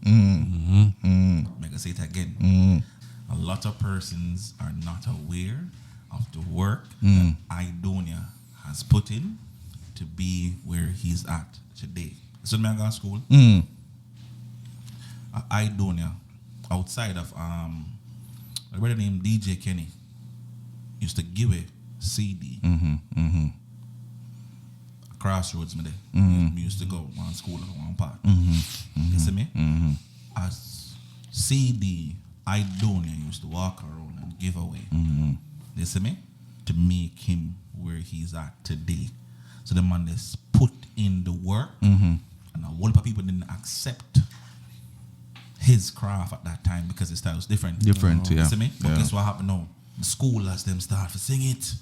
Make I say it again. A lot of persons are not aware of the work that Idonia has put in to be where he's at today. So when I go to school, Idonia, outside of a brother named DJ Kenny, used to give a CD. Crossroads, me there. Me used to go one school at one part. You see me? As CD, Idonia used to walk around and give away. You see me? To make him where he's at today. So the man just put in the work, and a whole lot of people didn't accept his craft at that time because his style was different. Yeah. You see me? But guess what happened now? The school as them start to sing it.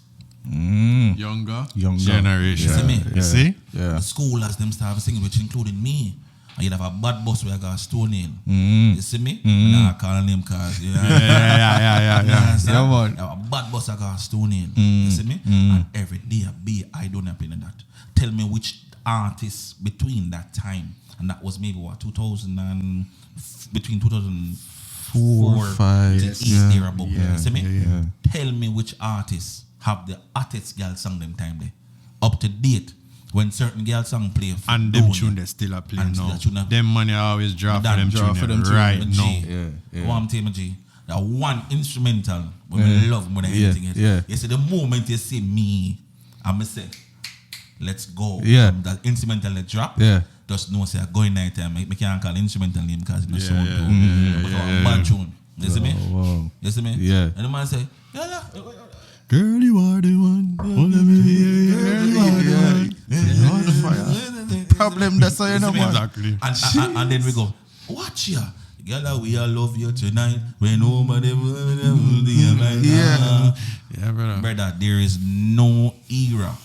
Younger generation. You see me? You see? Yeah. The school as them start to sing it, which included me. And you'd have a bad boss where I got a stone in. You see me? Nah, I call him cause Yeah. Yeah, man. A bad boss I got a stone in. You see me? And every day I don't have playing that. Tell me which artist between that time, and that was maybe what, 2000 and between 2004 5, to 8 there about. yeah, You see me? yeah. Tell me which artists have the hottest girl song them time there. Up to date. When certain girl song play for And them Donia. tune they still are playing And now. that tune are- Them money always draw for them draw tune for them tune, right G. now. Yeah. One team G. That one instrumental when we love more than anything else. Yeah. You see the moment you see me, I'm say, let's go. Yeah. That instrumental that drop. Yeah. Just know say I go in night time. I can't call instrumental name because it's not Yeah, sound yeah, good. Bad tune. You see me? Wow. You see me? Yeah. And the man say, yeah. Girl, you are the one. Oh, let me hear you. Problem that's how you know, man. Exactly. And then we go, watch ya. Girl, we all love you tonight. When nobody will Yeah. Yeah, brother. Brother, there is no era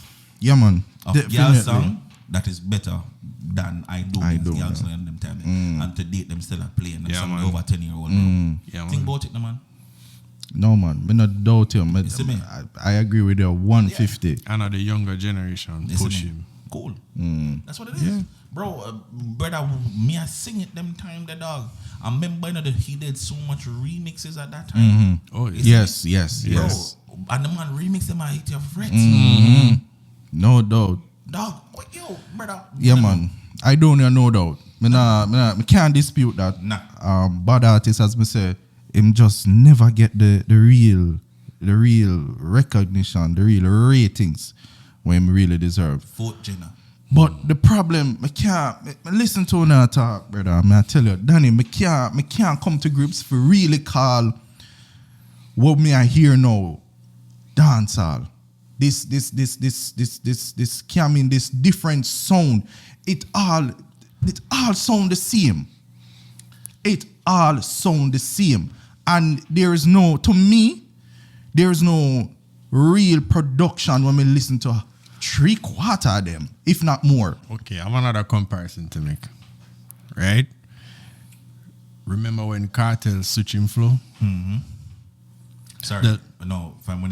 Yeah, man. of girl Definitely. song that is better than I do Idonia. girl song in them time. And to date them still are playing them Yeah, song man. over 10-year-old. Yeah, Think man. about it, no, man. No, man. Me not doubt him. see me? I agree with you 150. And the younger generation You see push me? him. Cool. That's what it is. Bro, brother, me I sing it them time the dog. I remember that he did so much remixes at that time. Oh, Yes. Bro, and the man remixed them at 80 Frets. No doubt. Dog, what yo, brother? Yeah, man. I don't know doubt. Me can't dispute that. Nah. Bad artist, as me say, him just never get the real recognition, the real ratings when him really deserve. Fort Jenna. But the problem, me can't me listen to her talk, brother. I tell you, Danny, me can't come to grips for really call what me I hear now, dancehall. This coming, this different sound. It all sound the same. It all sound the same. And there is no real production when we listen to 3/4 of them, if not more. Okay, I have another comparison to make. Right? Remember when Cartel switching flow? Sorry. No, from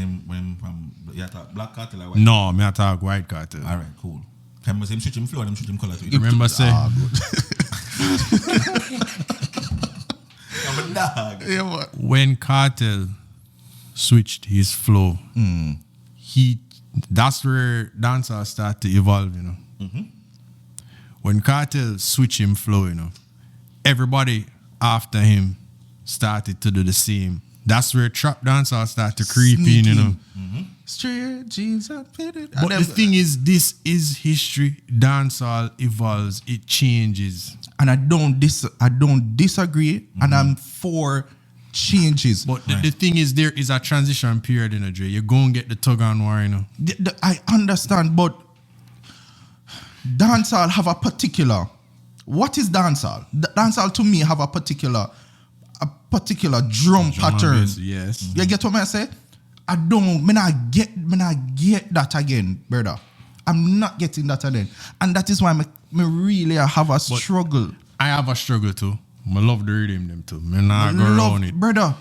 you talk Black Cartel or White? No, me I talk White Cartel. All right, cool. Can we say him switch him flow and him switch him color to it? Remember say Good. I'm a dog. Yeah, man. when Cartel switched his flow, that's where dancehall started to evolve, you know. When Cartel switched him flow, you know, everybody after him started to do the same. That's where trap dancehall started to creep in, you know. Straight jeans and fitted. But the thing is, this is history. Dancehall evolves, it changes. And I don't disagree, and I'm for changes. But the thing is, there is a transition period in a Dre. You're going to get the tug on war, you know. I understand, but dancehall have a particular. What is dancehall? Dancehall to me have a particular drum pattern. Bass, yes. You get what I say? I not get that again, brother. I'm not getting that again, and that is why me really have a struggle. I have a struggle too. I love the rhythm them too. Me not go around it. Brother.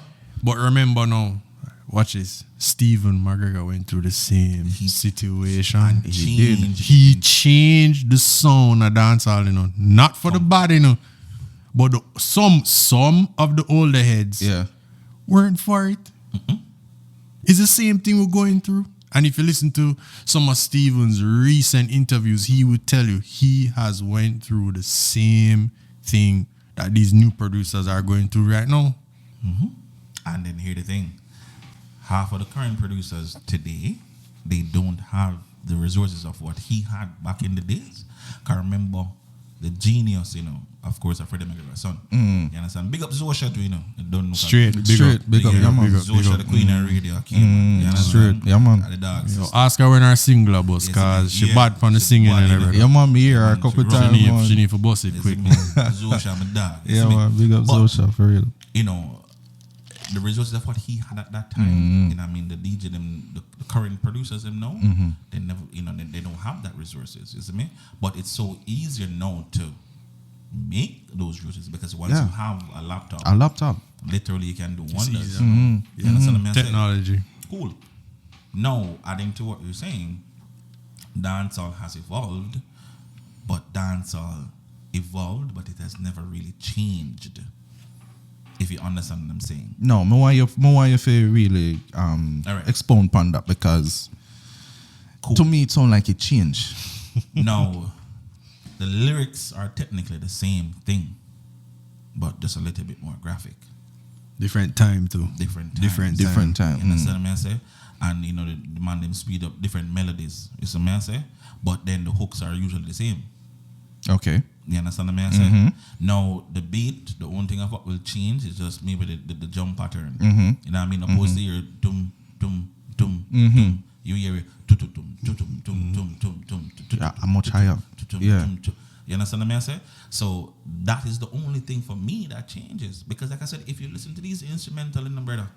But remember now, watch this. Stephen McGregor went through the same situation. He did. He changed the sound of dancehall, you know. Not for the body, you know. But some of the older heads weren't for it. It's the same thing we're going through. And if you listen to some of Steven's recent interviews, he would tell you he has went through the same thing that these new producers are going through right now. And then hear the thing. Half of the current producers today, they don't have the resources of what he had back in the days. Can remember the genius, you know, of course, of Freddie McGregor's son. You understand? Big up Zosha too, you know. Don't know Straight, big up, yeah, man. Zosha, the queen of radio, came. You understand? Straight, yeah, man. And the dogs. Yo, ask her when her single bus, because she bad for the singing and everything. Yeah, man, me hear her a couple times. She need to bust it quick. Zosha, my dog. Yeah, man, big up Zosha, for real. You know, the resources of what he had at that time, you know, I mean, the DJ, them, the current producers, them know, they never, you know, they don't have that resources, you see me? But it's so easier now to make those resources because once you have a laptop, literally you can do wonders. You understand what I'm saying? Technology. Cool. Now, adding to what you're saying, dancehall has evolved, but dancehall evolved, but it has never really changed. If you understand what I'm saying. No, I want you to really expound upon that because to me it sounds like it changed. No, the lyrics are technically the same thing, but just a little bit more graphic. Different time too. Different time. You understand what I say? And you know the man them speed up different melodies. You see what I say? But then the hooks are usually the same. Okay. You understand what I say? Now the beat, the only thing of what will change is just maybe the jump pattern. You know what I mean? Opposed to your dum dum dum dum. You hear it tum tum tum tum tum tum tum. Yeah, much higher. Yeah. You understand what I say? So that is the only thing for me that changes. Because like I said, if you listen to these instrumental in the brother,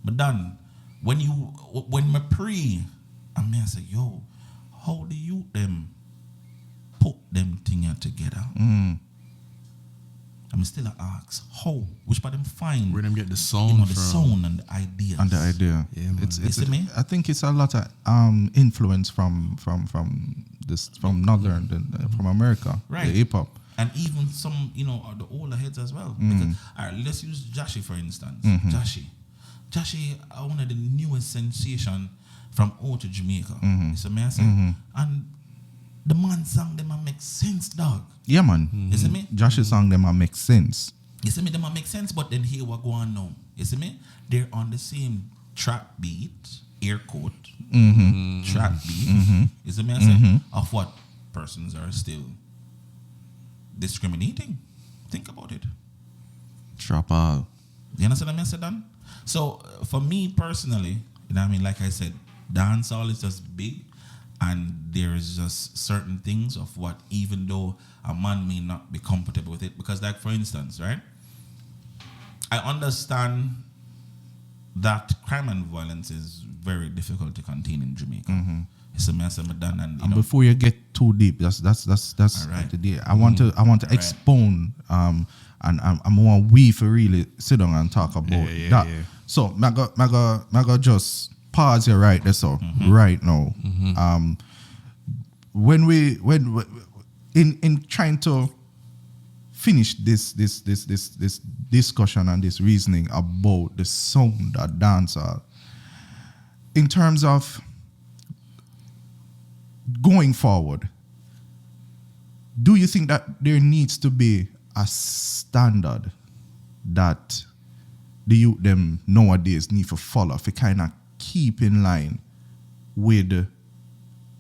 but done, when me pre, I mean I say, yo, how do you them put them thing together? I'm still ask how, which part them find Where them get the sound the from. sound and the ideas. And the idea. Yeah, man. It's You see me? I think it's a lot of influence from Northern and from America, Right. the hip hop. And even some, the older heads as well. Because, all right, let's use Jashi for instance. Jashi are one of the newest sensation from out of Jamaica. You see me I say? And the man sang them and make sense, dog. Yeah, man. You see me? Josh's song them make sense. You see me? Them a make sense, but then here we go on now. You see me? They're on the same trap beat, air quote, trap beat. You see me? I say, of what persons are still discriminating. Think about it. Trap all. You understand what I said, Dan? So for me personally, you know what I mean? Like I said, dancehall is just big, and there is just certain things of what, even though a man may not be comfortable with it, because like for instance, right? I understand that crime and violence is very difficult to contain in Jamaica. It's a mess and done, and Before you get too deep, that's All right. the day. I want to expound and I'm want we for really sit down and talk about that. Yeah. So I go just pause here right there so right now. When in trying to finish this discussion and this reasoning about the sound that dancehall, in terms of going forward, do you think that there needs to be a standard that the youth them nowadays need to follow to kind of keep in line with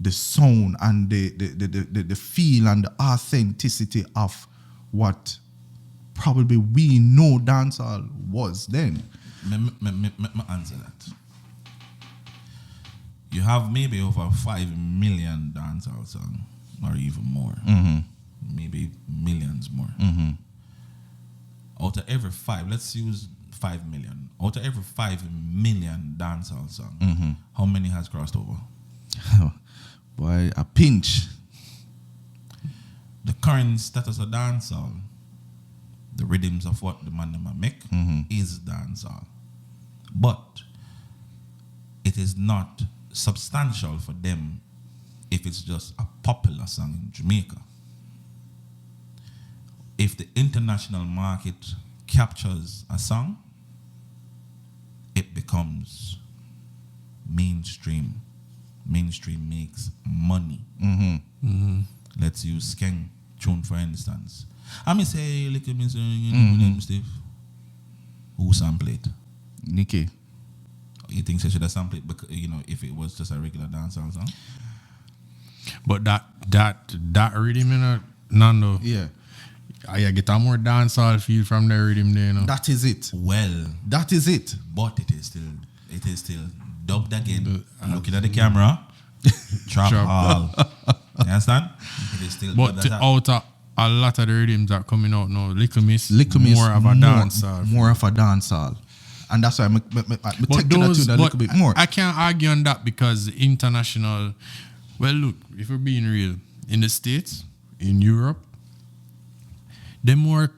the sound and the feel and the authenticity of what probably we know dancehall was then? me answer that. You have maybe over 5 million dancehall songs, or even more. Maybe millions more. Out of every 5, let's use 5 million. Out of every 5 million dancehall songs, how many has crossed over? Boy, a pinch. The current status of dancehall, the rhythms of what the man them make, is dancehall. But it is not substantial for them if it's just a popular song in Jamaica. If the international market captures a song, it becomes mainstream. Mainstream makes money. Let's use Kyng tune for instance. I may say, look at me, Steve. Who sampled it? Nikki. You think she should have sampled it because, if it was just a regular dancehall song? But that rhythm, Nando. Yeah. I get a more dancehall feel from the rhythm there, That is it. Well, That is it. but it is still dubbed again. Looking at the camera, trap hall. You understand? It is still But dubbed out of a lot of the rhythms that coming out now, Little Miss More of a dancehall. More of a dancehall. And that's why I'm taking that to a little bit more. I can't argue on that because the international. Well, look, if we're being real, in the States, in Europe, they're more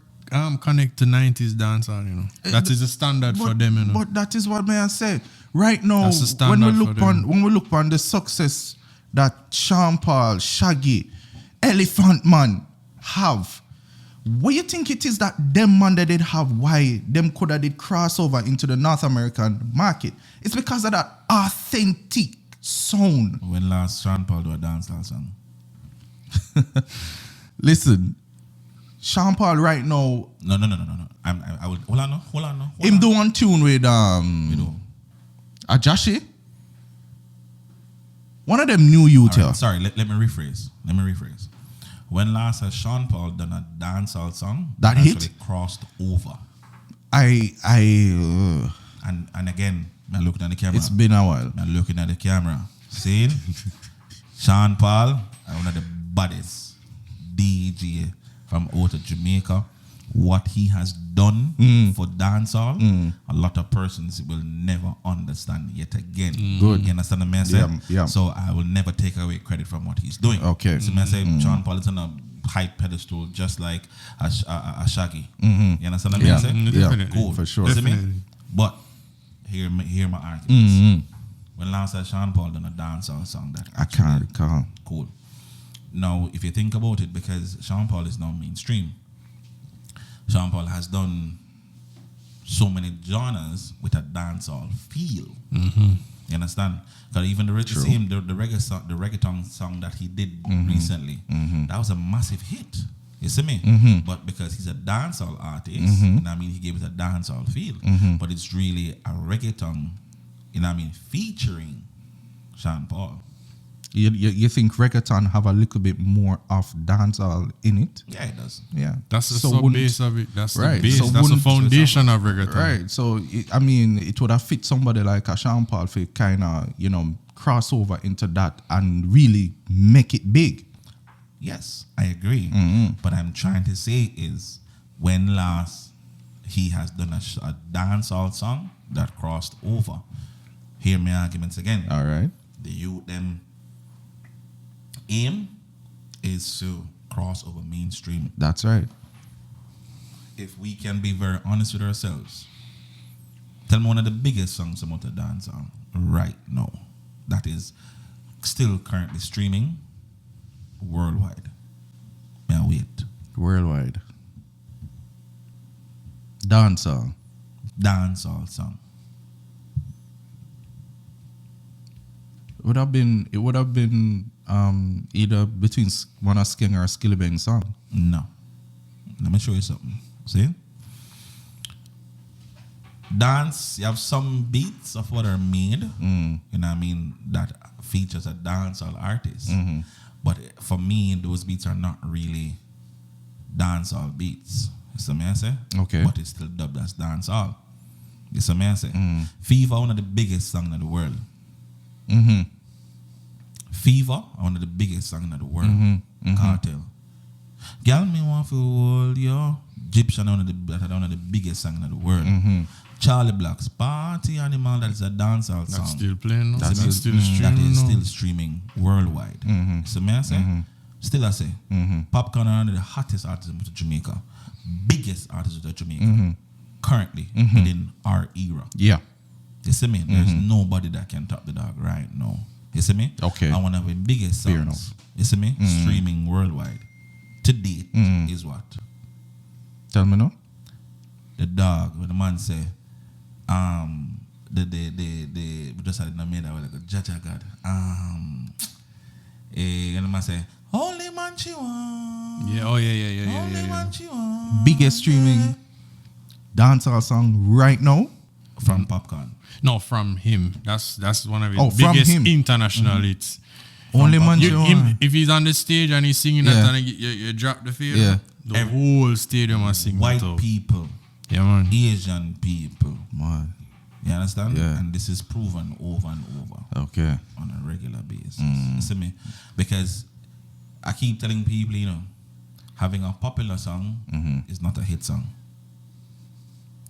connect to 90s dancehall, That is the standard for them, But that is what may I say. Right now, That's the when standard we for look them. on the success that Sean Paul, Shaggy, Elephant Man have, what you think it is that them man that did have, why them could have did crossover into the North American market? It's because of that authentic sound. When last Sean Paul do a dancehall song? Listen, Sean Paul right now, No. I will hold on. him do one tune with Ajashi. One of them new youth here. Right, sorry, let me rephrase. When last has Sean Paul done a dancehall song That and hit? actually crossed over? I And again, I'm looking at the camera. it's been a while. I'm looking at the camera. See? Sean Paul, one of the baddest DJ from out of Jamaica. What he has done for dancehall, a lot of persons will never understand yet again. Good. You understand what I'm saying? Yeah. So I will never take away credit from what he's doing. Okay. So I say Sean Paul is on a high pedestal, just like a Shaggy. You understand what I'm saying? Definitely. Cool. For sure. You see me? Definitely. But hear my arguments. When last time Sean Paul done a dancehall song that I can't recall. cool. Now, if you think about it, because Sean Paul is now mainstream, Sean Paul has done so many genres with a dancehall feel. You understand? Because even the reggaeton song that he did recently, that was a massive hit. You see me? But because he's a dancehall artist, you know what I mean, he gave it a dancehall feel. But it's really a reggaeton, you know what I mean, featuring Sean Paul. You think reggaeton have a little bit more of dancehall in it? Yeah, it does. Yeah. That's the So sub wouldn't- base of it. That's Right. the base. So That's the wouldn't- foundation of reggaeton. Right. So, it would have fit somebody like a Sean Paul for kind of, cross over into that and really make it big. Yes, I agree. But I'm trying to say is when last he has done a dancehall song that crossed over. Hear my arguments again. All right. The youth them aim is to cross over mainstream. That's right. If we can be very honest with ourselves, tell me one of the biggest songs about the dancehall right now that is still currently streaming worldwide. May I wait? Worldwide. Dancehall. Dancehall song. It would have been either between one of Kyng or Skillibeng song. No. Let me show you something. See? Dance, you have some beats of what are made, you know what I mean, that features a dancehall artist. But for me, those beats are not really dancehall beats. You see what I say? Okay. But it's still dubbed as dancehall. You see what I say? Fever, one of the biggest songs in the world. Fever, one of the biggest songs in the world. Cartel. Girl, me want to hold you. Egyptian, one of the biggest songs in the world. Charlie Black's Party Animal, that is a dancehall song. That's still playing. No? That's That's still streaming. that is no? still streaming worldwide. So may I say? Still I say. Popcorn are one of the hottest artists of Jamaica. Biggest artists of Jamaica. Currently within our era. Yeah. You see me? There's nobody that can top the dog right now. You see me? Okay. And one of the biggest Fair songs. enough. You see me? Streaming worldwide. To date is what? Tell me now. The dog, when the man say, we just had it in the middle, like a judge of God. And the man say, Holy man she want. Yeah. Oh yeah. Holy man she want. Biggest streaming dancehall song right now. From Popcorn. No, from him. That's one of his Oh, from biggest him. international hits. Only man You, you him, want. if he's on the stage and he's singing Yeah. that and you drop the field, Yeah. the whole stadium is singing White it up. people, Yeah, man. Asian people. Man. You understand? Yeah. And this is proven over and over Okay. on a regular basis. You see me? Because I keep telling people, having a popular song is not a hit song.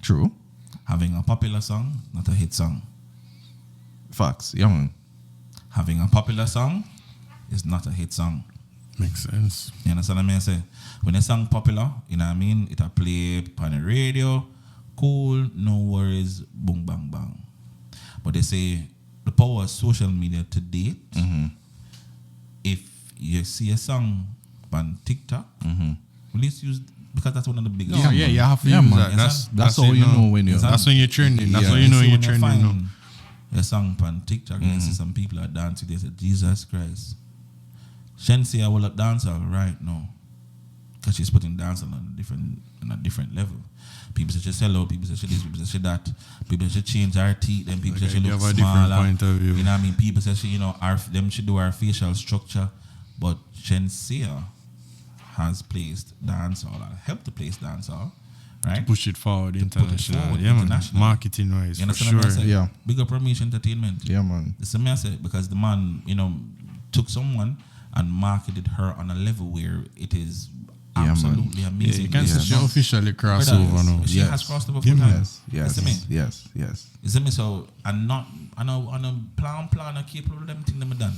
True. Having a popular song, not a hit song. Facts. Yeah, man. Having a popular song is not a hit song. Makes sense. You understand what I mean? Say, when a song popular, you know what I mean? It'll play on the radio, cool, no worries, boom, bang, bang. But they say the power of social media to date, if you see a song on TikTok, at least use, because that's one of the biggest. Yeah, you have to Yeah, use man. that. That's how it you now. know when you're. That's when you're trending. That's Yeah. how you know see you're when trending. now. find a song on TikTok, and you see some people are dancing, they say, Jesus Christ. Shensi, I will up dancehall right now. Because she's putting dancehall on a different level. People say she sell out, people say she this, people say she that, people say she change her teeth, then people say she you look have a different smaller. point of view. You know what I mean? People say she, them should do her facial structure. But Shensia has placed dancehall, or helped to place dancehall, right? Push it forward international. forward Yeah, man. international. Marketing wise, You for understand what I'm sure. saying? Yeah. Big up Ramesh Entertainment. Yeah, man. It's a mess because the man, took someone and marketed her on a level where it is Yeah, man. absolutely Yeah, amazing. you can Yeah. see she officially cross Brother, over now. She Yes. has crossed over Yeah, full man. time. Yes. You see me? Yes. You see me? So I'm not on a plan I keep all of them things them done.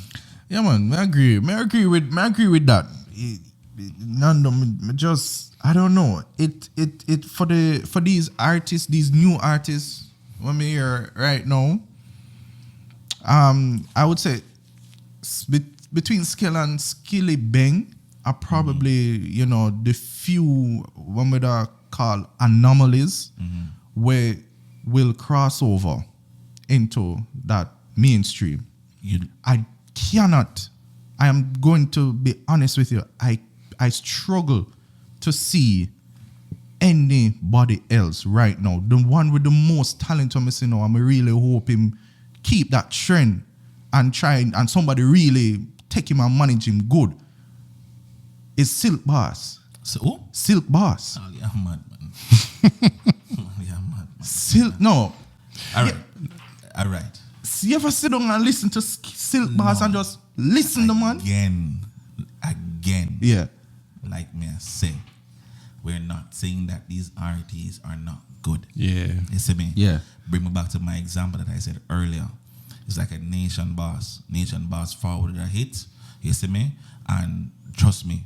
Yeah, man. I agree with that. Nando, just I don't know. It for these artists, these new artists, when we hear right now, I would say between Skill and Skilly Bang are probably the few one we call anomalies where will cross over into that mainstream. I am going to be honest with you. I struggle to see anybody else right now. The one with the most talent I'm missing now, I'm really hoping keep that trend and somebody really take him and manage him good. Is Silk Boss. So who? Silk Boss. Oh, yeah, I'm mad, man. Yeah, I'm mad, man. Silk, no. All right. All right. You ever sit down and listen to Silk Boss and just listen to man? Again. Yeah. Like me I say, we're not saying that these artists are not good. Yeah. You see me? Yeah. Bring me back to my example that I said earlier. It's like a Nation Boss. Nation Boss forwarded a hit. You see me? And trust me,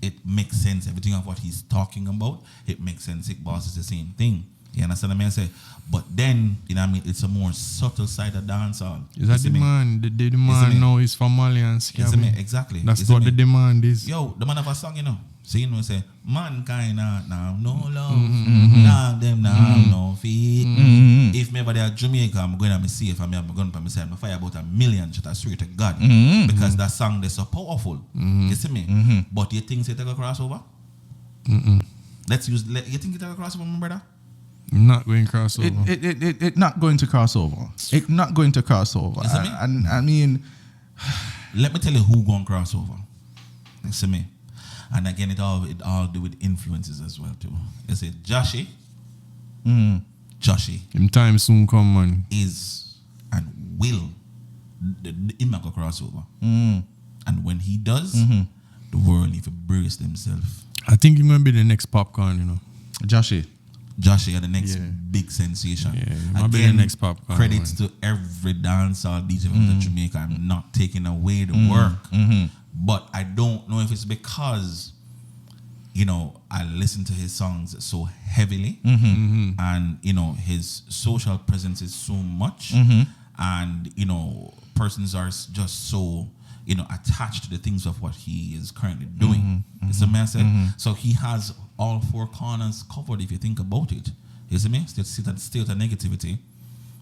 it makes sense. Everything of what he's talking about, it makes sense. Sick Boss is the same thing. You understand what I say? But then, it's a more subtle side of dancehall. Is that the man? The demand now is for Mali and Scabby. Exactly. That's what the demand is. Yo, the man have a song, So say, mankind now no love, now them now no feet. If me ever there at Jamaica, I'm going to see if I'm going to say, I'm fire about 1 million shot, I swear to God. Because that song is so powerful. You see me? But you think it's a crossover? You think it's a crossover, my brother? Not going crossover. It not going to crossover. It not going to crossover. You see me? And I mean, let me tell you who going crossover. You see me? And again, it all do with influences as well too. You see, Joshy, Him time soon come, man. is and will him go crossover. And when he does, the world need to brace themselves. I think he might be the next popcorn, Joshy are the next big sensation. Yeah, he might be the next popcorn. Credits to every dancehall DJ from Jamaica. I'm not taking away the work. But I don't know if it's because, I listen to his songs so heavily and, his social presence is so much and, persons are just so, attached to the things of what he is currently doing. You see me I say? So he has all four corners covered if you think about it. You see me? Still the negativity.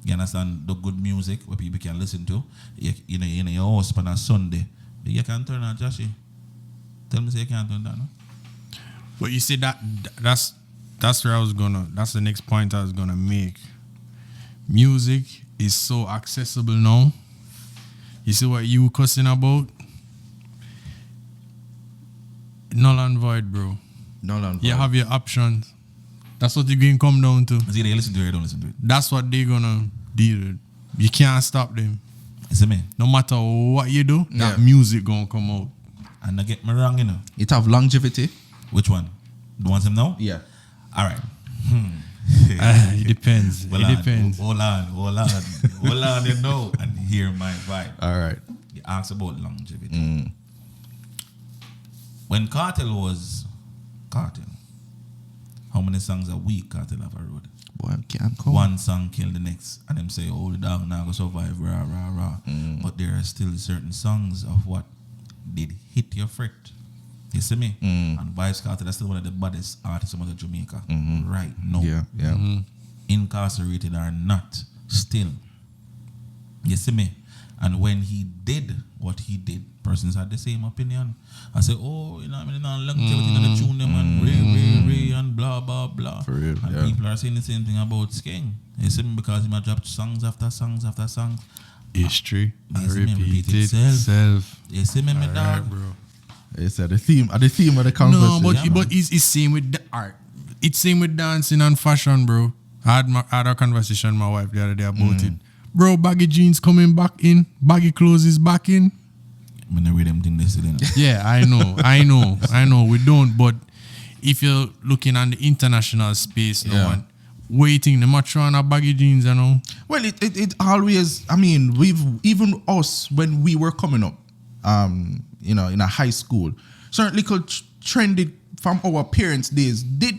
You understand? The good music where people can listen to. Your house on a Sunday. You can't turn on Joshy. Tell me say you can't turn that, no? But you see that's where that's the next point I was gonna make. Music is so accessible now. You see what you cussing about? Null and void, bro. Null and void. You have your options. That's what you're going to come down to. It's either you listen to it or you don't listen to it. That's what they're gonna deal with. You can't stop them. You see me? No matter what you do, that music gonna come out. And don't get me wrong, It have longevity. Which one? The ones them now? Yeah. All right. It depends. Hold on, and hear my vibe. All right. You asked about longevity. When Cartel was Cartel, how many songs a week Cartel have a road? Boy, I can't come. One song kill the next, and them say, "Oh, the dog now go survive." Rah rah rah. But there are still certain songs of what did hit your fret. You see me? And Vibes Cartel is still one of the baddest artists of Jamaica right now. Yeah. Incarcerated or not, still. You see me? And when he did what he did, persons had the same opinion. I say, oh, longevity in the tune them and Ray and blah blah blah. For real, and people are saying the same thing about Kyng. You see me? Because he might drop songs after songs after songs. History. You see me? Repeat Repeat itself. You see me, my dog? Bro. It's the theme of the conversation. No, but it's same with the art. It's same with dancing and fashion, bro. I had a conversation with my wife the other day about it. Bro, baggy jeans coming back in. Baggy clothes is back in. I'm gonna read them things they say. Yeah, I know. We don't, but if you're looking at the international space now and waiting, the mature on a baggy jeans, Well, it always, we've, even us, when we were coming up, in a high school, certain little trendy from our parents' days did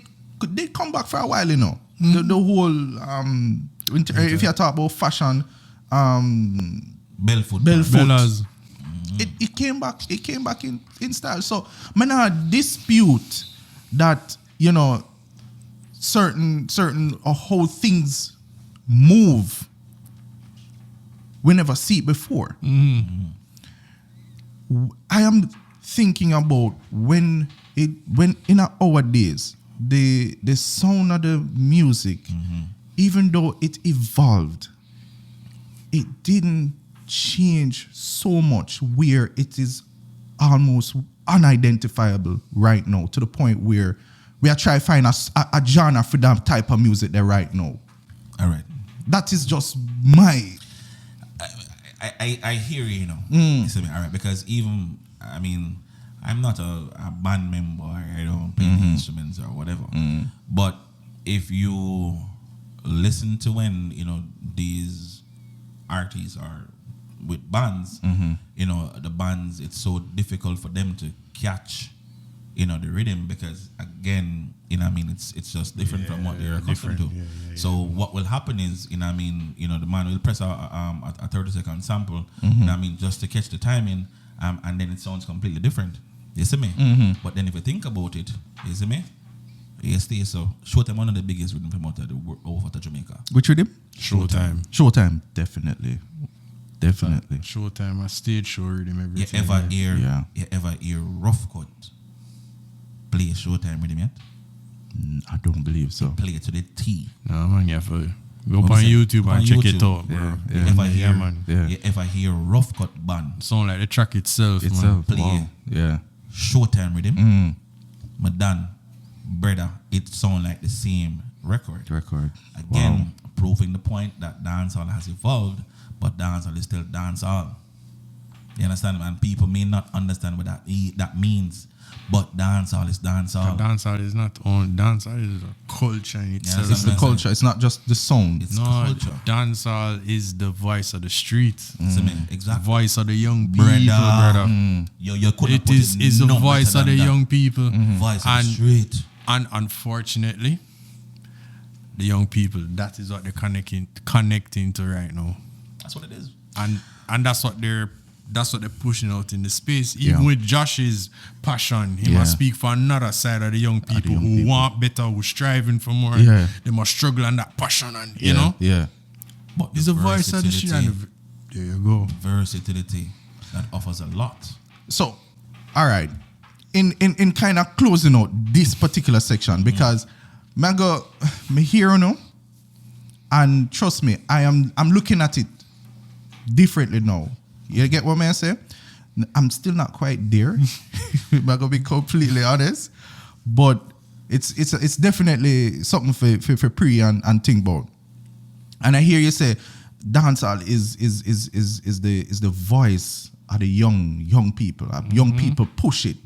come back for a while, you know. The whole if you talk about fashion, Belfoot. Bellas. it came back in style. So man, I dispute that, you know, certain how things move we never see it before. I am thinking about when in our days the sound of the music, even though it evolved, it didn't change so much where it is almost unidentifiable right now, to the point where we are trying to find a genre for that type of music there right now. All right. That is just my... I hear you know. You see me, all right, because even, I mean, I'm not a band member, I don't play instruments or whatever. But if you listen to when, you know, these artists are with bands, you know, the bands, it's so difficult for them to catch, you know, the rhythm, because again, you know what I mean, it's just different from what they're accustomed to. So what will happen is, you know what I mean, you know, the man will press a 30-second sample, you know what I mean, just to catch the timing, and then it sounds completely different. You see me? But then if you think about it, you see me? Yes, so Showtime, one of the biggest rhythm promoter over to Jamaica. Which rhythm? Showtime. Definitely. Showtime, a stage show rhythm, everything. You ever hear Rough Cut play Showtime rhythm yet? I don't believe so. Play it to the T. No, man, you have to go on YouTube and check it out, bro. You ever hear Rough Cut band? Sound like the track itself, man. Play Showtime rhythm. Madan, brother, it sound like the same record. Again, proving the point that dancehall has evolved, but dancehall is still dancehall. You understand? And people may not understand what that means, but dancehall is dancehall. Dancehall is not on. Dancehall is a culture in itself. It's the culture. It's not just the sound. It's the culture. Dancehall is the voice of the streets. Exactly. The voice of the young people, brother. It is the voice of the young people. Voice of the street. And unfortunately, the young people, that is what they're connecting to right now. That's what it is. And that's what they're pushing out in the space. Even with Josh's passion, he must speak for another side of the young people who want better, who striving for more. They must struggle on that passion, and you know. But it's a voice of the street. There you go. Versatility that offers a lot. So, all right, in kind of closing out this particular section, because me here, you know, and trust me, I'm looking at it differently now. You get what I say? I'm still not quite there. I'm gonna be completely honest, but it's definitely something for pre and think about. And I hear you say dancehall is the voice of the young people. Young people push it.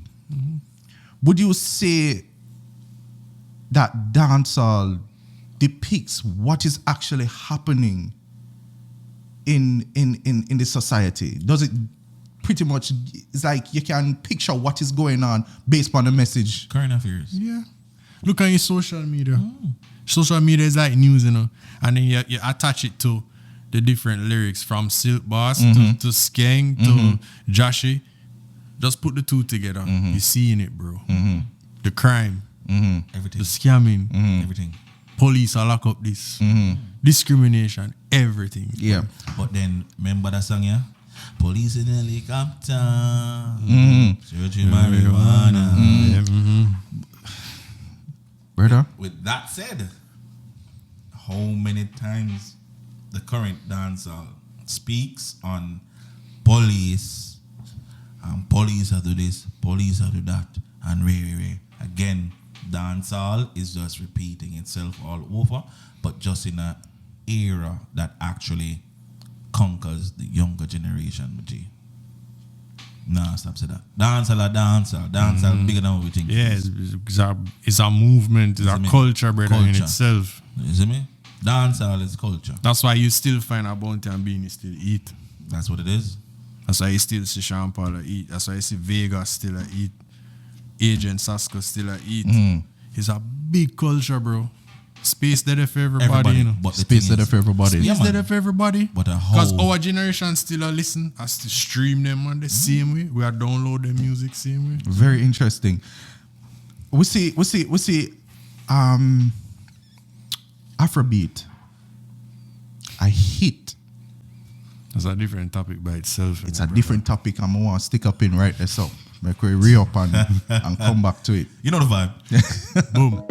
Would you say that dancehall depicts what is actually happening in the society? Does it pretty much, it's like you can picture what is going on based on the message? Current affairs. Yeah. Look at your social media. Social media is like news, you know, and then you attach it to the different lyrics from Silk Boss to Kyng to Joshy. Just put the two together. You're seeing it, bro. The crime, Everything. the scamming, Everything. police are lock up this, discrimination, everything. Yeah. But then, remember that song, yeah? Police in helicopter, searching marijuana. Brother? With that said, how many times the current dancehall speaks on police, and police have to do this, police have to do that, and again, dancehall is just repeating itself all over, but just in an era that actually conquers the younger generation, G. Nah, stop saying that. Dancehall bigger than what we think. Yeah, it's a movement, it's a culture, brother, in itself. You see me? Dancehall is culture. That's why you still find a Bounty and Beanie still eat. That's what it is. That's why you still see Sean Paul eat. That's why you see Vegas still eat. Agent Sasko still a eat. It's a big culture, bro. Space there for everybody, you know. But the Space thing there is- for everybody. Yeah, Space man. there for everybody. But a Because whole- our generation still a listen, has to stream them on the same way. We are download the music same way. Very interesting. We see Afrobeat. A hit. That's a different topic by itself. It's a different topic I'm gonna stick up in right there. So make we re-up and come back to it. You know the vibe. Boom.